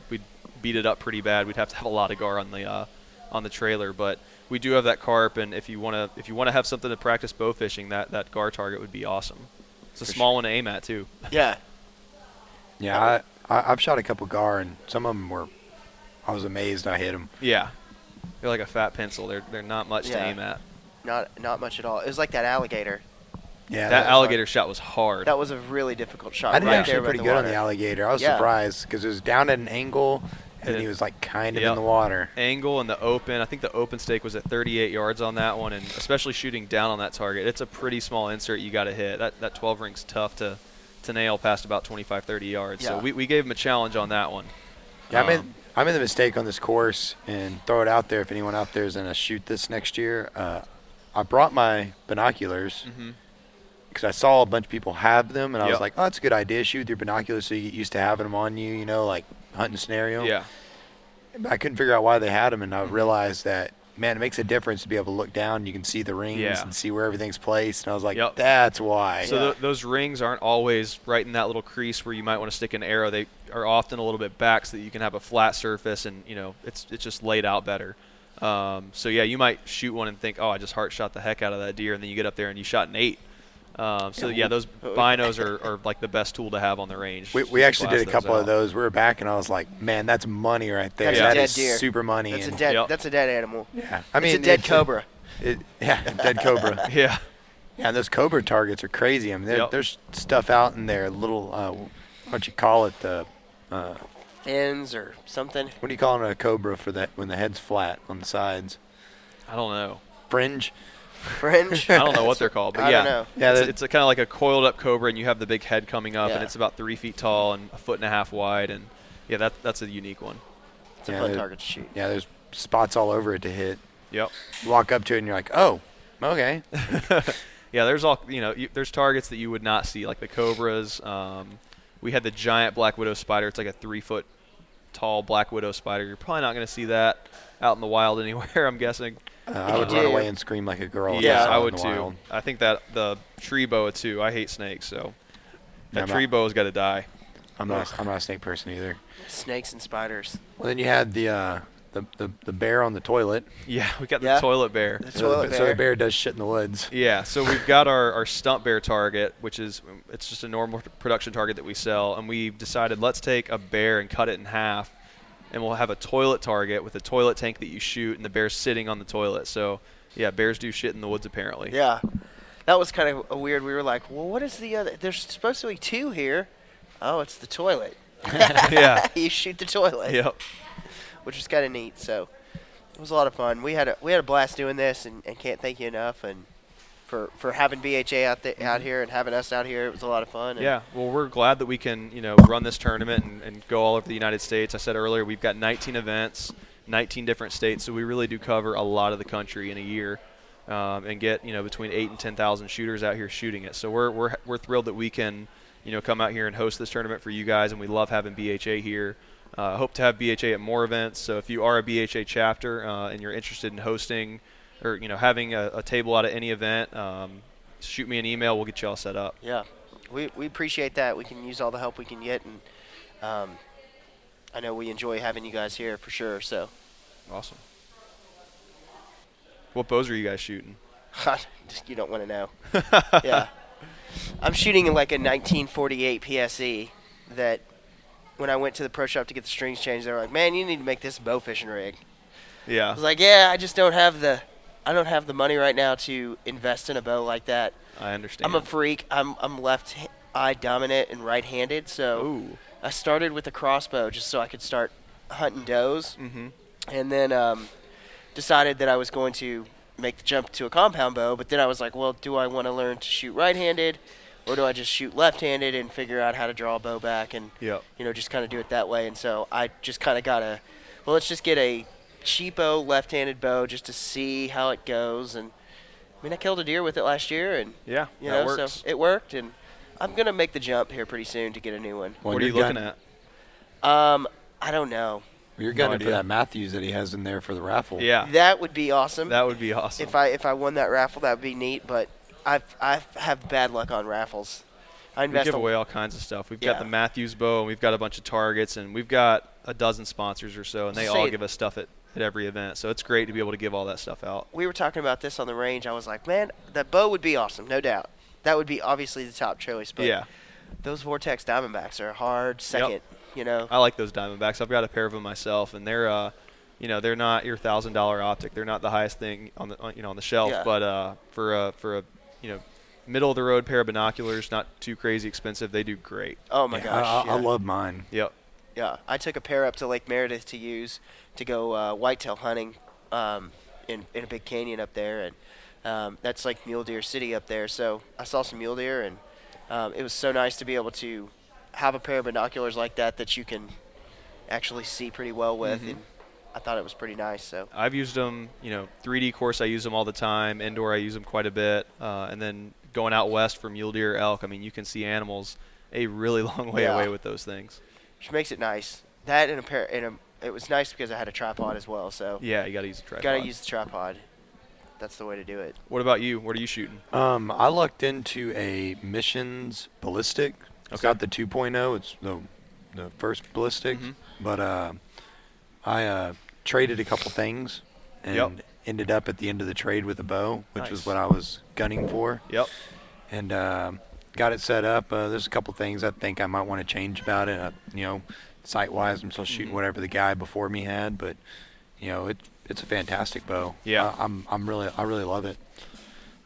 beat it up pretty bad. We'd have to have a lot of gar on the trailer, but we do have that carp, and if you want to have something to practice bow fishing, that gar target would be awesome. It's a small one to aim at too. Yeah. Yeah, I've shot a couple gar, and some of them I was amazed I hit them. Yeah, they're like a fat pencil. They're not much to aim at. Not much at all. It was like that alligator. Yeah, that alligator shot was hard. That was a really difficult shot. I did actually there pretty the good water. on the alligator. I was surprised because it was down at an angle, and he was kind of in the water. Angle and the open. I think the open stake was at 38 yards on that one, and especially shooting down on that target, it's a pretty small insert you got to hit. That 12 ring's tough to nail past about 25, 30 yards. Yeah. So we gave him a challenge on that one. Yeah, I made the mistake on this course, and throw it out there if anyone out there is going to shoot this next year. I brought my binoculars because I saw a bunch of people have them, and I was like, oh, that's a good idea. Shoot with your binoculars so you get used to having them on you, like hunting scenario. Yeah. I couldn't figure out why they had them, and I realized that, man, it makes a difference to be able to look down. You can see the rings and see where everything's placed. And I was like, that's why. So those rings aren't always right in that little crease where you might want to stick an arrow. They are often a little bit back so that you can have a flat surface, and it's just laid out better. So yeah, you might shoot one and think, oh, I just heart shot the heck out of that deer, and then you get up there and you shot an 8. Those binos are like the best tool to have on the range. We actually did a couple of those. We were back, and I was like, man, that's money right there. That's that a is dead deer. Super money. That's a dead animal. Yeah, it's a dead cobra. Dead cobra. Yeah. Yeah, and those cobra targets are crazy. I mean, there's stuff out in there, little, what you call it, the fins or something. What do you call it a cobra for that when the head's flat on the sides? I don't know. Fringe. I don't know what they're called, but I don't know. Yeah, it's kind of like a coiled up cobra, and you have the big head coming up, and it's about 3 feet tall and 1.5 feet wide, and that's a unique one. It's a fun target to shoot. Yeah, there's spots all over it to hit. Yep. You walk up to it and you're like, oh, okay. Yeah, there's targets that you would not see, like the cobras. We had the giant black widow spider. It's like a 3 foot tall black widow spider. You're probably not going to see that out in the wild anywhere, I'm guessing. I would run away and scream like a girl. Yeah, I would too. Wild. I think that the tree boa too. I hate snakes, so that tree boa's got to die. I'm not a snake person either. Snakes and spiders. Well, then you had the bear on the toilet. Yeah, we got the toilet bear. So the bear does shit in the woods. Yeah, so we've got our stump bear target, which it's just a normal production target that we sell, and we've decided let's take a bear and cut it in half, and we'll have a toilet target with a toilet tank that you shoot, and the bear's sitting on the toilet. So yeah, bears do shit in the woods apparently. Yeah, that was kind of a weird. We were like, well, what is the other? There's supposed to be 2 here. Oh, it's the toilet. Yeah. You shoot the toilet. Yep. Which was kind of neat. So it was a lot of fun. We had a blast doing this, and can't thank you enough. And for having BHA out here and having us out here, it was a lot of fun. Yeah. Well, we're glad that we can run this tournament and go all over the United States. I said earlier we've got 19 events, 19 different states, so we really do cover a lot of the country in a year, and get between 8,000 and 10,000 shooters out here shooting it. So we're thrilled that we can come out here and host this tournament for you guys, and we love having BHA here. Hope to have BHA at more events. So if you are a BHA chapter and you're interested in hosting or having a table out at any event, shoot me an email. We'll get you all set up. Yeah, we appreciate that. We can use all the help we can get, and I know we enjoy having you guys here for sure. So awesome. What bows are you guys shooting? You don't want to know. Yeah, I'm shooting like a 1948 PSE that. When I went to the pro shop to get the strings changed, they were like, man, you need to make this a bow fishing rig. Yeah. I was like, yeah, I just don't have the I don't have the money right now to invest in a bow like that. I understand. I'm a freak. I'm left eye dominant and right-handed, so Ooh. I started with a crossbow just so I could start hunting does, and then decided that I was going to make the jump to a compound bow. But then I was like, well, do I want to learn to shoot right-handed, or do I just shoot left-handed and figure out how to draw a bow back and just kind of do it that way? And so I just kind of got let's just get a cheapo left-handed bow just to see how it goes. And I mean, I killed a deer with it last year, and works. so it worked. And I'm gonna make the jump here pretty soon to get a new one. What are you looking at? I don't know. You're gunning for that Matthews that he has in there for the raffle. Yeah, that would be awesome. That would be awesome. If I won that raffle, that would be neat. But I have bad luck on raffles. We give away all kinds of stuff. We've got the Matthews bow, and we've got a bunch of targets, and we've got a dozen sponsors or so, and they all give us stuff at every event. So it's great to be able to give all that stuff out. We were talking about this on the range. I was like, man, that bow would be awesome, no doubt. That would be obviously the top choice. But those Vortex Diamondbacks are a hard second. I like those Diamondbacks. I've got a pair of them myself, and they're they're not your $1,000 optic. They're not the highest thing on the shelf, but for a middle of the road pair of binoculars, not too crazy expensive, they do great. Oh my gosh, I love mine. Yep. Yeah, I took a pair up to Lake Meredith to use to go whitetail hunting in a big canyon up there, and that's like Mule Deer City up there. So I saw some mule deer, and it was so nice to be able to have a pair of binoculars like that you can actually see pretty well with, and I thought it was pretty nice. So I've used them, 3D course I use them all the time, indoor I use them quite a bit, and then going out west for mule deer, elk, I mean, you can see animals a really long way away with those things. Which makes it nice. That and it was nice because I had a tripod as well. So yeah, you got to use the tripod. Got to use the tripod. That's the way to do it. What about you? What are you shooting? I lucked into a Missions ballistic. It's not the 2.0. It's the first ballistic. But I traded a couple things and ended up at the end of the trade with a bow, which was what I was gunning for. Yep. And got it set up. There's a couple things I think I might want to change about it. Sight-wise, I'm still shooting whatever the guy before me had, but it's a fantastic bow. Yeah. I really love it.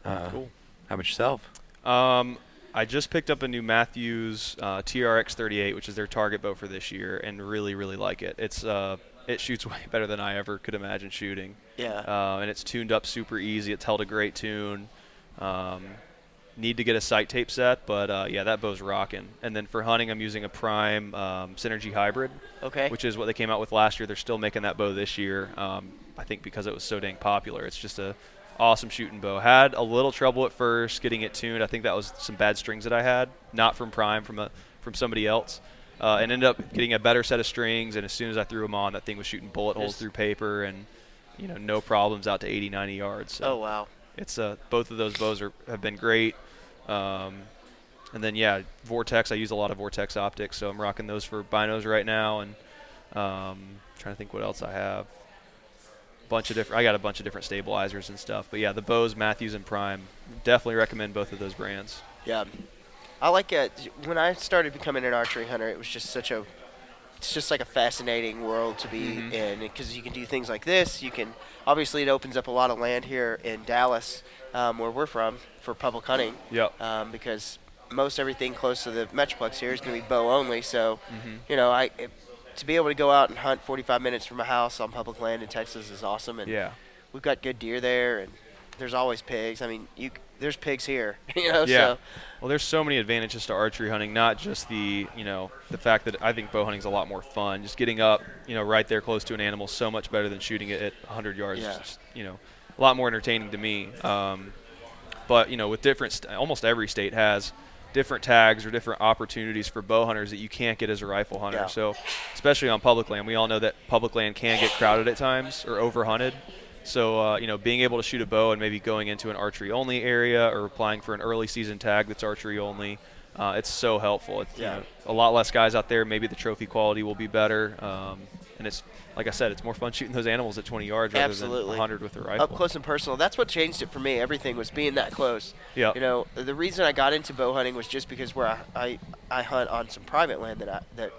Cool. How about yourself? I just picked up a new Matthews TRX-38, which is their target bow for this year, and really, really like it. It shoots way better than I ever could imagine shooting. Yeah. And it's tuned up super easy. It's held a great tune. Need to get a sight tape set, but that bow's rocking. And then for hunting, I'm using a Prime Synergy Hybrid, which is what they came out with last year. They're still making that bow this year, I think because it was so dang popular. It's just a awesome shooting bow. Had a little trouble at first getting it tuned. I think that was some bad strings that I had, not from Prime, from somebody else. And ended up getting a better set of strings, and as soon as I threw them on, that thing was shooting bullet holes through paper and no problems out to 80, 90 yards. So oh, wow. It's both of thing bows have been great. And then Vortex. I use a lot of Vortex optics, so I'm rocking those for binos right now. And trying to think what else I have. I got a bunch of different stabilizers and stuff. But the bows, Matthews and Prime, definitely recommend both of those brands. Yeah, I like it. When I started becoming an archery hunter, it was just it's just like a fascinating world to be in, because you can do things like this. You can, obviously it opens up a lot of land here in Dallas, where we're from, for public hunting. Yep. Because most everything close to the Metroplex here is going to be bow only. So, to be able to go out and hunt 45 minutes from a house on public land in Texas is awesome. And we've got good deer there, and there's always pigs. I mean, there's pigs here, So. Well, there's so many advantages to archery hunting, not just the fact that I think bow hunting is a lot more fun. Just getting up, right there close to an animal is so much better than shooting it at 100 yards. Yeah. It's just, a lot more entertaining to me. But, with almost every state has different tags or different opportunities for bow hunters that you can't get as a rifle hunter. Yeah. So, especially on public land, we all know that public land can get crowded at times or overhunted. So, being able to shoot a bow and maybe going into an archery-only area or applying for an early season tag that's archery-only, it's so helpful. a lot less guys out there. Maybe the trophy quality will be better. And it's, like I said, it's more fun shooting those animals at 20 yards rather than 100 with a rifle. Up close and personal. That's what changed it for me. Everything was being that close. Yeah. You know, the reason I got into bow hunting was just because where I hunt on some private land that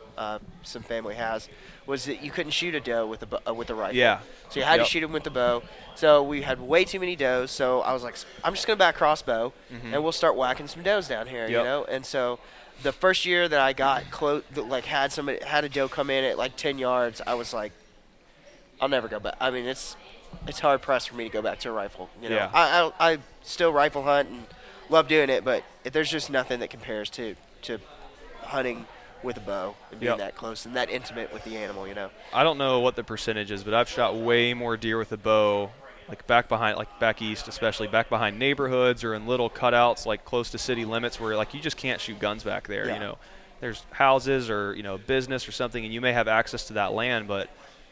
some family has, was that you couldn't shoot a doe with a rifle. Yeah. So you had to shoot them with the bow. So we had way too many does. So I was like, I'm just going to back crossbow, and we'll start whacking some does down here. You know, and so the first year that I got close, like had a doe come in at like 10 yards, I was like, I'll never go back. I mean, it's hard pressed for me to go back to a rifle. You know, I still rifle hunt and love doing it, but there's just nothing that compares to hunting with a bow and being that close and that intimate with the animal. You know, I don't know what the percentage is, but I've shot way more deer with a bow, like back east, especially back behind neighborhoods or in little cutouts, like close to city limits, where like you just can't shoot guns back there. You know, there's houses or business or something, and you may have access to that land, but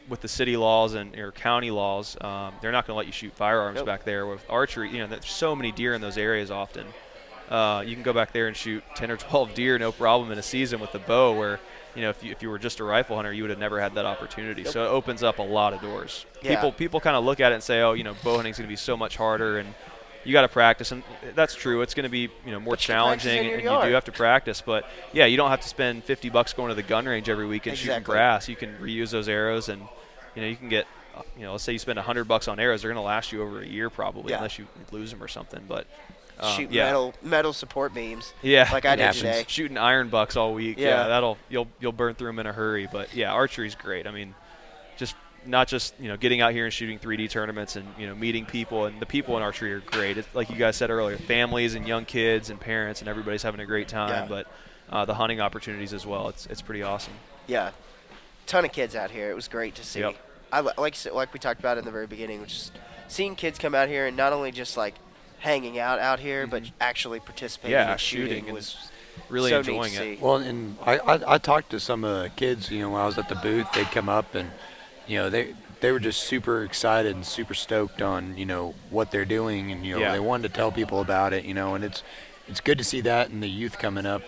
with the city laws and or county laws, they're not going to let you shoot firearms back there. With archery, there's so many deer in those areas often. You can go back there and shoot 10 or 12 deer, no problem, in a season with a bow, where if you were just a rifle hunter, you would have never had that opportunity. So it opens up a lot of doors. People kind of look at it and say, oh, bow hunting's going to be so much harder, and you got to practice, and that's true. It's going to be more challenging, and you do have to practice. But yeah, you don't have to spend $50 going to the gun range every week and shooting grass. You can reuse those arrows, and you can get let's say you spend $100 on arrows, they're going to last you over a year probably, unless you lose them or something. But shoot metal support beams. Like I did today. Shooting iron bucks all week. You'll burn through them in a hurry. But yeah, archery's great. I mean, not just getting out here and shooting 3D tournaments and meeting people, and the people in archery are great. It's like you guys said earlier, families and young kids and parents, and everybody's having a great time. But the hunting opportunities as well, it's pretty awesome. Yeah, ton of kids out here. It was great to see. I like we talked about in the very beginning, which is seeing kids come out here and not only just like hanging out here, but actually participating in shooting was really so enjoying neat to it. see. Well, and I talked to some of the kids, when I was at the booth, they'd come up and, they were just super excited and super stoked on, what they're doing, and, they wanted to tell people about it, and it's good to see that, and the youth coming up,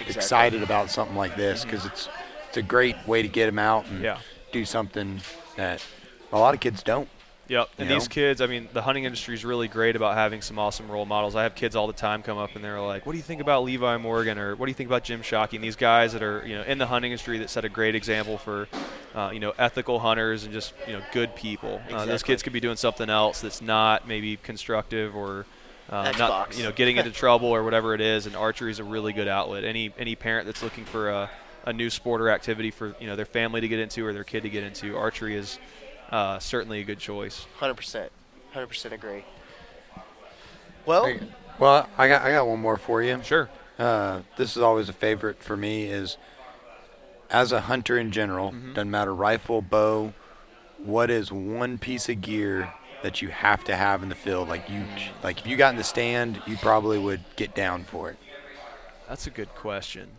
excited about something like this, because it's a great way to get them out and do something that a lot of kids don't. Yep, and these kids, I mean, the hunting industry is really great about having some awesome role models. I have kids all the time come up and they're like, what do you think about Levi Morgan, or what do you think about Jim Shockey? And these guys that are, in the hunting industry that set a great example for, ethical hunters and just, good people. Those kids could be doing something else that's not maybe constructive or not, getting into trouble or whatever it is, and archery is a really good outlet. Any parent that's looking for a new sport or activity for, their family to get into or their kid to get into, archery is certainly a good choice. 100% agree. Well, I got one more for you. Sure. This is always a favorite for me. Is as a hunter in general, doesn't matter rifle, bow, what is one piece of gear that you have to have in the field? Like if you got in the stand, you probably would get down for it. That's a good question.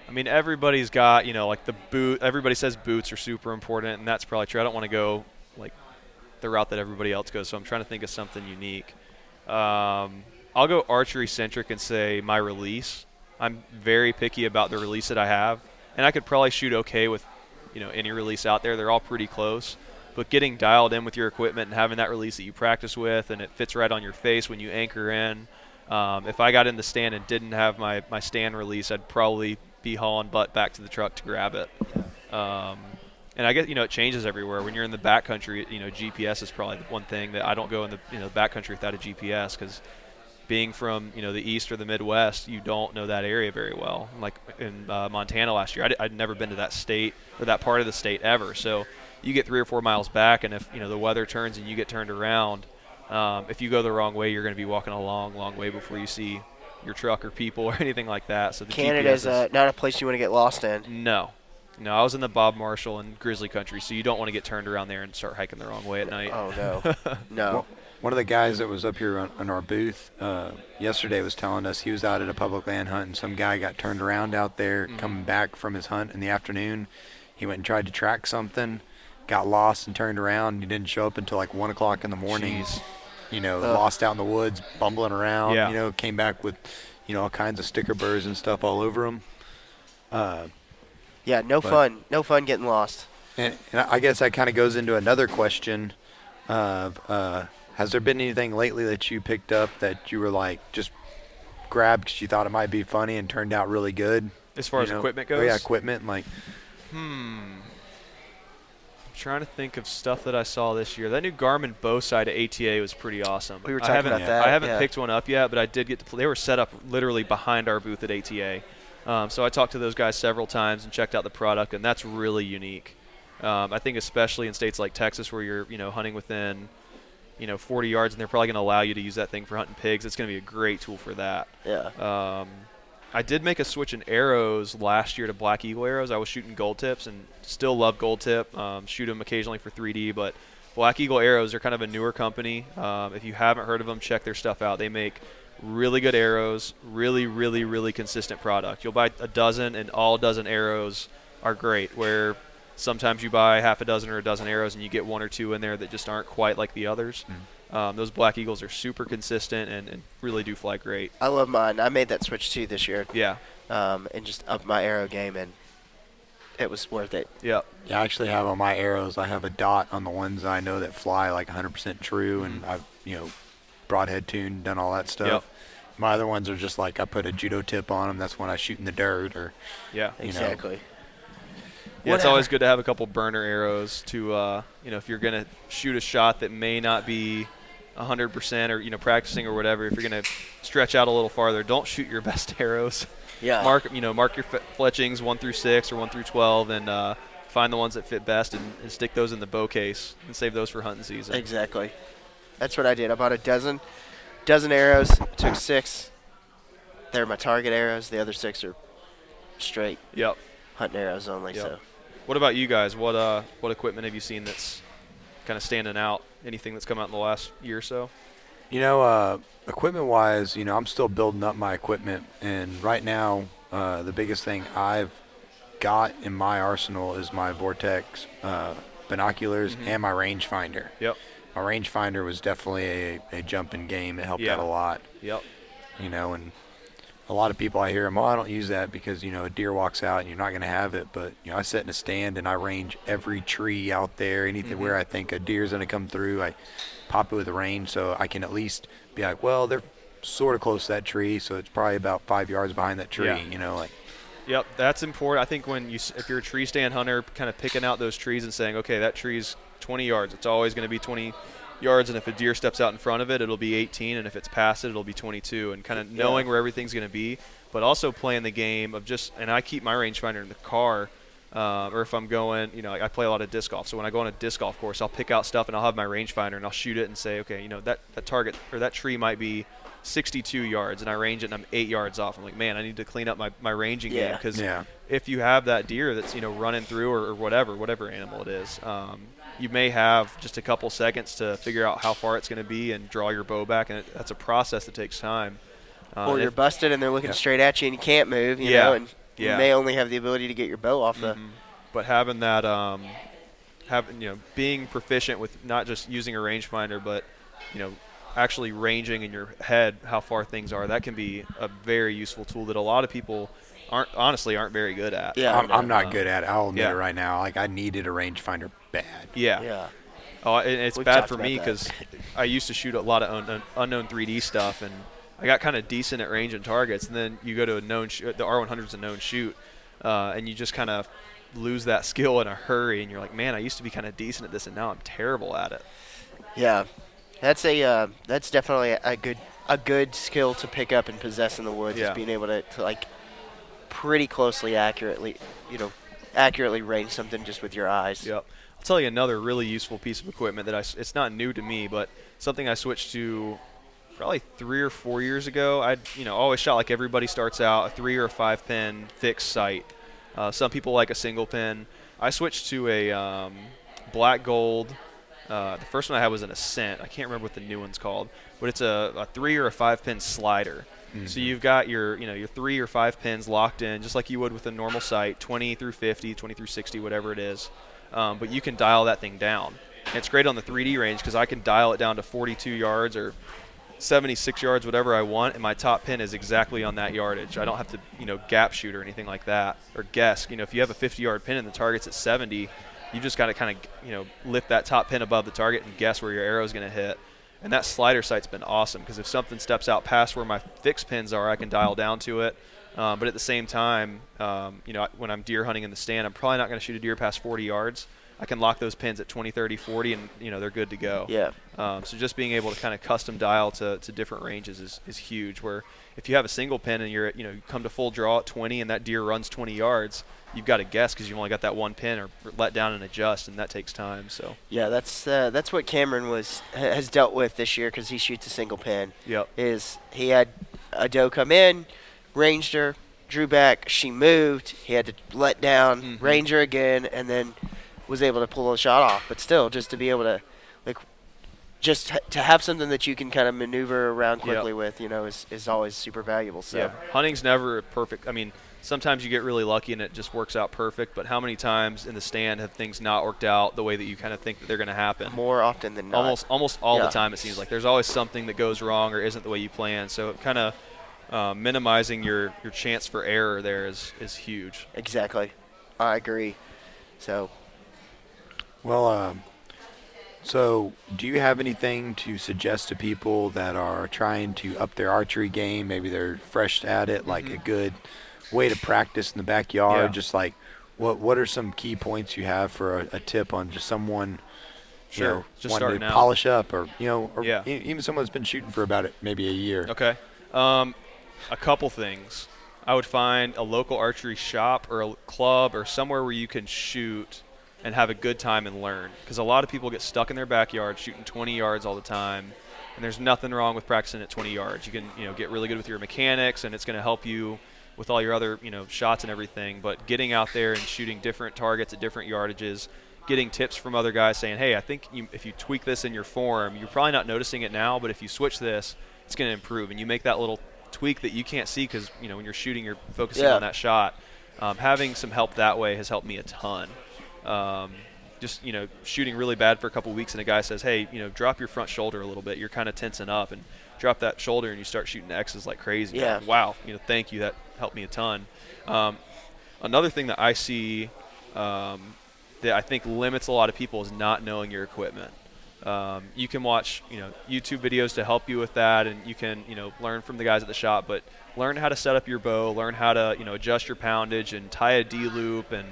I mean, everybody's got, like the boot. Everybody says boots are super important, and that's probably true. I don't want to go like the route that everybody else goes, so I'm trying to think of something unique. I'll go archery centric and say my release. I'm very picky about the release that I have, and I could probably shoot okay with, any release out there. They're all pretty close, but getting dialed in with your equipment and having that release that you practice with, and it fits right on your face when you anchor in. If I got in the stand and didn't have my stand release, I'd probably be hauling butt back to the truck to grab it. And I guess, it changes everywhere. When you're in the backcountry, GPS is probably the one thing that I don't go in the backcountry without a GPS, because being from, the East or the Midwest, you don't know that area very well. Like in Montana last year, I'd never been to that state or that part of the state ever. So you get 3 or 4 miles back, and if, the weather turns and you get turned around, if you go the wrong way, you're going to be walking a long, long way before you see your truck or people or anything like that. So the Canada's not a place you want to get lost in. No, I was in the Bob Marshall and Grizzly Country, so you don't want to get turned around there and start hiking the wrong way at night. Oh, no. No. Well, one of the guys that was up here on our booth yesterday was telling us he was out at a public land hunt, and some guy got turned around out there coming back from his hunt in the afternoon. He went and tried to track something, got lost and turned around, and he didn't show up until like 1 o'clock in the morning. Jeez. Lost out in the woods, bumbling around, came back with, all kinds of sticker burrs and stuff all over them. No fun getting lost. And I guess that kind of goes into another question of has there been anything lately that you picked up that you were like just grabbed because you thought it might be funny and turned out really good? As far as equipment goes? Oh, yeah, equipment. Like, I'm trying to think of stuff that I saw this year. That new Garmin bow sight at ATA was pretty awesome. We were talking about that. I haven't picked one up yet, but I did get to play. They were set up literally behind our booth at ATA. So I talked to those guys several times and checked out the product, and that's really unique. I think especially in states like Texas where you're hunting within 40 yards, and they're probably going to allow you to use that thing for hunting pigs. It's going to be a great tool for that. Yeah. I did make a switch in arrows last year to Black Eagle arrows. I was shooting gold tips and still love gold tip. Shoot them occasionally for 3D, but Black Eagle arrows are kind of a newer company. If you haven't heard of them, check their stuff out. They make really good arrows, really, really, really consistent product. You'll buy a dozen, and all dozen arrows are great, where sometimes you buy half a dozen or a dozen arrows and you get one or two in there that just aren't quite like the others. Those Black Eagles are super consistent and really do fly great. I love mine. I made that switch too this year. Yeah. And just upped my arrow game, and it was worth it. Yeah. Yeah, I actually have on my arrows, I have a dot on the ones I know that fly like 100% true, and I've, broadhead tuned, done all that stuff. Yep. My other ones are just like I put a judo tip on them. That's when I shoot in the dirt or. Yeah. Exactly. Yeah, it's always good to have a couple burner arrows to, if you're going to shoot a shot that may not be 100% or, practicing or whatever, if you're going to stretch out a little farther, don't shoot your best arrows. Yeah. Mark your fletchings 1 through 6 or 1 through 12 and find the ones that fit best and stick those in the bow case and save those for hunting season. Exactly. That's what I did. I bought a dozen arrows, took 6. They're my target arrows. The other 6 are straight hunting arrows only. Yep. So. What about you guys? What equipment have you seen that's kind of standing out? Anything that's come out in the last year or so? Equipment-wise, I'm still building up my equipment, and right now, the biggest thing I've got in my arsenal is my Vortex binoculars and my Rangefinder. Yep. My Rangefinder was definitely a jumping game. It helped out a lot. Yep. And a lot of people I hear them, I don't use that because, a deer walks out and you're not going to have it. But, I sit in a stand and I range every tree out there, anything where I think a deer's going to come through. I pop it with a range so I can at least be like, well, they're sort of close to that tree, so it's probably about 5 yards behind that tree, Yep, that's important. I think if you're a tree stand hunter, kind of picking out those trees and saying, okay, that tree's 20 yards. It's always going to be 20 yards, and if a deer steps out in front of it, it'll be 18, and if it's past it, it'll be 22, and kind of knowing where everything's going to be, but also playing the game of and I keep my rangefinder in the car, or if I'm going, I play a lot of disc golf, so when I go on a disc golf course, I'll pick out stuff, and I'll have my rangefinder, and I'll shoot it and say, okay, that target or that tree might be 62 yards, and I range it, and I'm 8 yards off. I'm like, man, I need to clean up my ranging game, because if you have that deer that's running through or whatever animal it is, you may have just a couple seconds to figure out how far it's going to be and draw your bow back, and that's a process that takes time. Or you're busted and they're looking straight at you and you can't move, you know, and you may only have the ability to get your bow off the. But having that, being proficient with not just using a rangefinder, but actually ranging in your head how far things are, that can be a very useful tool that a lot of people aren't very good at. Yeah, I'm not good at it. I'll admit it right now. Like, I needed a rangefinder bad. Yeah. Oh, and it's bad for me because I used to shoot a lot of unknown 3D stuff, and I got kind of decent at range and targets. And then you go to the R100's a known shoot, and you just kind of lose that skill in a hurry, and you're like, man, I used to be kind of decent at this, and now I'm terrible at it. Yeah, that's definitely a good skill to pick up and possess in the woods. Is being able to like pretty closely accurately range something just with your eyes. Yep. I'll tell you another really useful piece of equipment that it's not new to me, but something I switched to probably 3 or 4 years ago. I always shot like everybody starts out, a 3 or a 5 pin fixed sight. Some people like a single pin. I switched to a black gold. The first one I had was an Ascent. I can't remember what the new one's called, but it's a 3 or a 5 pin slider. So you've got your 3 or 5 pins locked in, just like you would with a normal sight, 20 through 50, 20 through 60, whatever it is. But you can dial that thing down. And it's great on the 3D range because I can dial it down to 42 yards or 76 yards, whatever I want, and my top pin is exactly on that yardage. I don't have to, gap shoot or anything like that or guess. If you have a 50-yard pin and the target's at 70, you just got to kind of, lift that top pin above the target and guess where your arrow is going to hit. And that slider sight's been awesome because if something steps out past where my fixed pins are, I can dial down to it. But at the same time, when I'm deer hunting in the stand, I'm probably not going to shoot a deer past 40 yards. I can lock those pins at 20, 30, 40, and they're good to go. Yeah. So just being able to kind of custom dial to different ranges is huge. Where if you have a single pin and you're you come to full draw at 20 and that deer runs 20 yards, you've got to guess because you've only got that one pin or let down and adjust, and that takes time. So yeah, that's what Cameron has dealt with this year because he shoots a single pin. Yep. Is he had a doe come in, ranged her, drew back, she moved, he had to let down, range her again, and then was able to pull a shot off. But still, just to be able to, just to have something that you can kind of maneuver around quickly with, is always super valuable. So yeah, hunting's never perfect. I mean, sometimes you get really lucky and it just works out perfect. But how many times in the stand have things not worked out the way that you kind of think that they're going to happen? More often than not. Almost all the time it seems like there's always something that goes wrong or isn't the way you plan. So kind of minimizing your chance for error there is huge. Exactly, I agree. So. Well, so do you have anything to suggest to people that are trying to up their archery game? Maybe they're fresh at it, like a good way to practice in the backyard. Yeah. Just like what are some key points you have for a tip on just someone, just wanting starting to out. polish up, or even someone that's been shooting for about maybe a year? Okay, a couple things. I would find a local archery shop or a club or somewhere where you can shoot and have a good time and learn, because a lot of people get stuck in their backyard shooting 20 yards all the time, and there's nothing wrong with practicing at 20 yards. You can get really good with your mechanics, and it's going to help you with all your other shots and everything. But getting out there and shooting different targets at different yardages, getting tips from other guys saying, hey, I think if you tweak this in your form, you're probably not noticing it now, but if you switch this, it's going to improve. And you make that little tweak that you can't see because when you're shooting, you're focusing on that shot. Having some help that way has helped me a ton. Just shooting really bad for a couple weeks and a guy says, hey, drop your front shoulder a little bit, you're kind of tensing up, and drop that shoulder and you start shooting X's like crazy. Yeah. Wow, thank you, that helped me a ton. Another thing that I see that I think limits a lot of people is not knowing your equipment. You can watch YouTube videos to help you with that, and you can learn from the guys at the shop, but learn how to set up your bow, learn how to adjust your poundage and tie a D-loop, and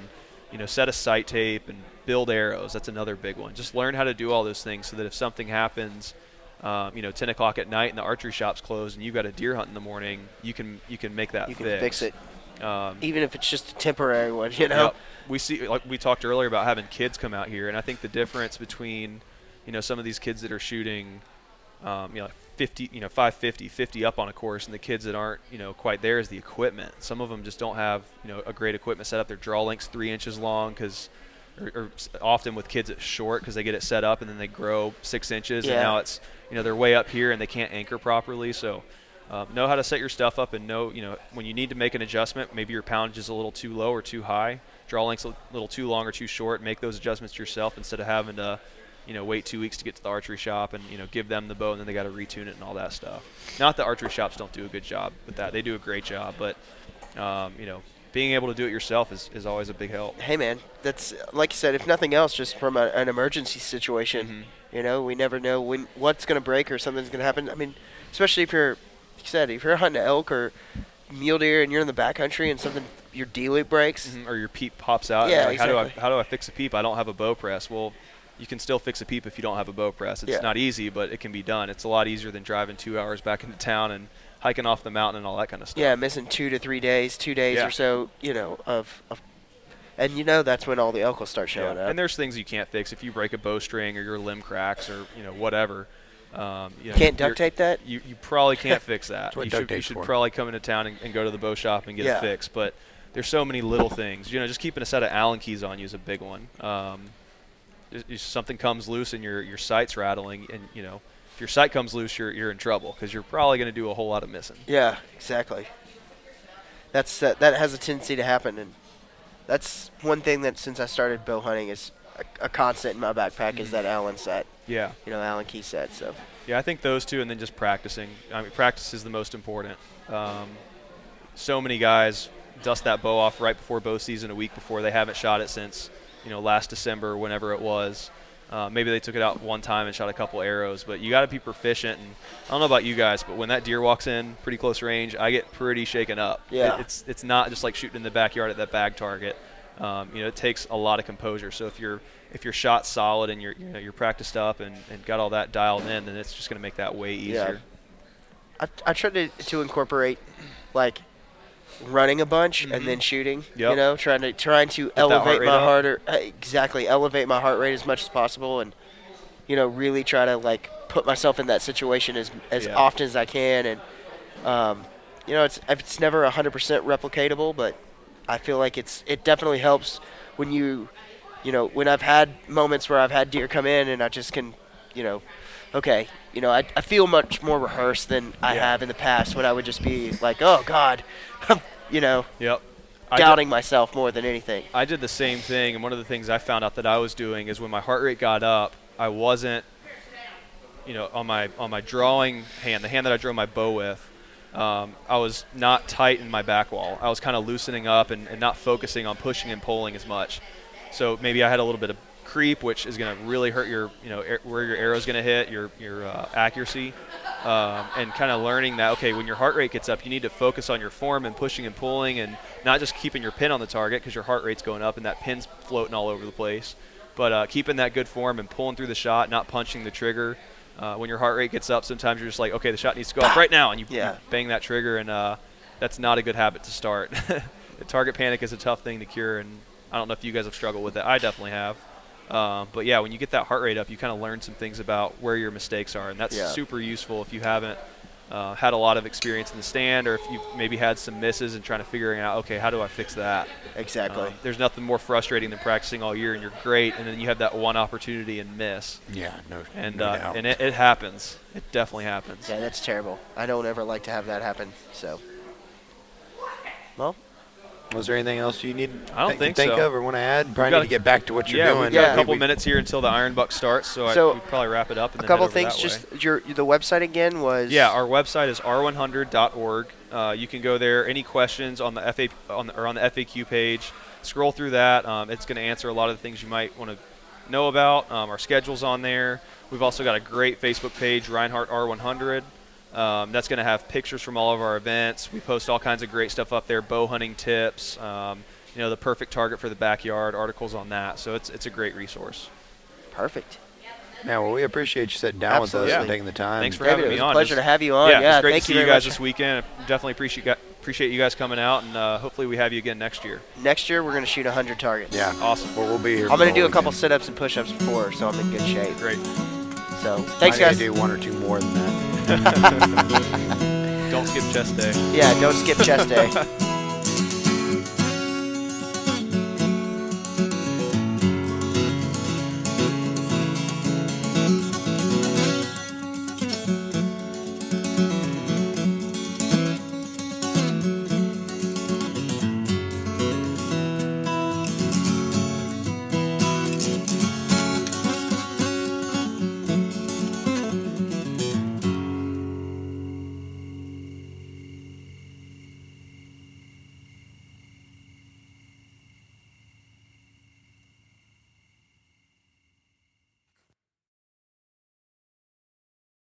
set a sight tape and build arrows. That's another big one. Just learn how to do all those things so that if something happens, 10 o'clock at night and the archery shop's closed and you've got a deer hunt in the morning, you can make that you fix. can fix it. Even if it's just a temporary one, Yep. We see, like we talked earlier about having kids come out here, and I think the difference between, some of these kids that are shooting, 50, 550, 50 up on a course, and the kids that aren't, quite there is the equipment. Some of them just don't have, a great equipment set up. Their draw length's 3 inches long or often with kids it's short because they get it set up and then they grow 6 inches, and now it's, they're way up here and they can't anchor properly. So know how to set your stuff up and know, when you need to make an adjustment, maybe your poundage is a little too low or too high, draw length's a little too long or too short, make those adjustments yourself instead of having to wait 2 weeks to get to the archery shop and, give them the bow and then they got to retune it and all that stuff. Not that archery shops don't do a good job with that. They do a great job, but, being able to do it yourself is always a big help. Hey, man, that's, like you said, if nothing else, just from an emergency situation, we never know what's going to break or something's going to happen. I mean, especially if you're hunting elk or mule deer and you're in the backcountry and your D-loop breaks. Or your peep pops out. Yeah, like, exactly. How do I fix a peep? I don't have a bow press. Well, you can still fix a peep if you don't have a bow press. It's not easy, but it can be done. It's a lot easier than driving 2 hours back into town and hiking off the mountain and all that kind of stuff. Yeah, missing 2 to 3 days, 2 days or so, and that's when all the elk will start showing up. And there's things you can't fix if you break a bowstring or your limb cracks or whatever. Can't duct tape that? You probably can't fix that. You should probably come into town and go to the bow shop and get it fixed. But there's so many little things. Just keeping a set of Allen keys on you is a big one. If something comes loose and your sight's rattling, and if your sight comes loose, you're in trouble because you're probably going to do a whole lot of missing. Yeah, exactly. That has a tendency to happen, and that's one thing that since I started bow hunting is a constant in my backpack is that Allen set. Yeah. Allen key set. So. Yeah, I think those two, and then just practicing. I mean, practice is the most important. So many guys dust that bow off right before bow season, a week before. They haven't shot it since, last December, or whenever it was. Maybe they took it out one time and shot a couple arrows, but you got to be proficient. And I don't know about you guys, but when that deer walks in pretty close range, I get pretty shaken up. Yeah. It's not just like shooting in the backyard at that bag target. It takes a lot of composure. So if your shot's solid and you're practiced up and got all that dialed in, then it's just going to make that way easier. Yeah. I tried to incorporate like running a bunch and then shooting. Yep. Trying to elevate my elevate my heart rate as much as possible, and really try to like put myself in that situation as often as I can. And it's never 100% replicatable, but I feel like it definitely helps when when I've had moments where I've had deer come in and I just can, okay, I feel much more rehearsed than I have in the past when I would just be like, oh God, Yep. doubting myself more than anything. I did the same thing, and one of the things I found out that I was doing is when my heart rate got up, I wasn't, on my drawing hand, the hand that I drew my bow with, I was not tight in my back wall. I was kind of loosening up and not focusing on pushing and pulling as much. So maybe I had a little bit of creep, which is going to really hurt your, where your arrow is going to hit, your accuracy, and kind of learning that, okay, when your heart rate gets up, you need to focus on your form and pushing and pulling, and not just keeping your pin on the target because your heart rate's going up and that pin's floating all over the place, but keeping that good form and pulling through the shot, not punching the trigger. When your heart rate gets up, sometimes you're just like, okay, the shot needs to go off right now, and you bang that trigger, and that's not a good habit to start. Target panic is a tough thing to cure, and I don't know if you guys have struggled with it. I definitely have. But yeah, when you get that heart rate up, you kind of learn some things about where your mistakes are, and that's super useful if you haven't had a lot of experience in the stand, or if you've maybe had some misses and trying to figuring out, okay, how do I fix that? Exactly. There's nothing more frustrating than practicing all year and you're great, and then you have that one opportunity and miss. Yeah, no doubt. And it happens. It definitely happens. Yeah, that's terrible. I don't ever like to have that happen. So, well. Was there anything else you need I don't think think so. of or want to add? Probably need to get back to what you're doing. We've got a couple minutes here until the Iron Buck starts, so we'll probably wrap it up. And a couple things. Just the website again was. Yeah, our website is r100.org. You can go there. Any questions on the on the FAQ page? Scroll through that. It's going to answer a lot of the things you might want to know about. Our schedule's on there. We've also got a great Facebook page, Reinhart R100. That's going to have pictures from all of our events. We post all kinds of great stuff up there, bow hunting tips, the perfect target for the backyard, articles on that. So it's a great resource. Perfect. Yeah, well, we appreciate you sitting down with us and taking the time. Thanks for having me on. It was a pleasure to have you on. Yeah, it's great thank to see you guys this weekend. I definitely appreciate you guys coming out, and hopefully we have you again next year. Next year, we're going to shoot 100 targets. Yeah. Awesome. Well, we'll be here. I'm going to do a couple sit-ups and push-ups before, so I'm in good shape. Great. So, thanks, guys. I need to do one or two more than that. Don't skip chest day. Yeah, don't skip chest day.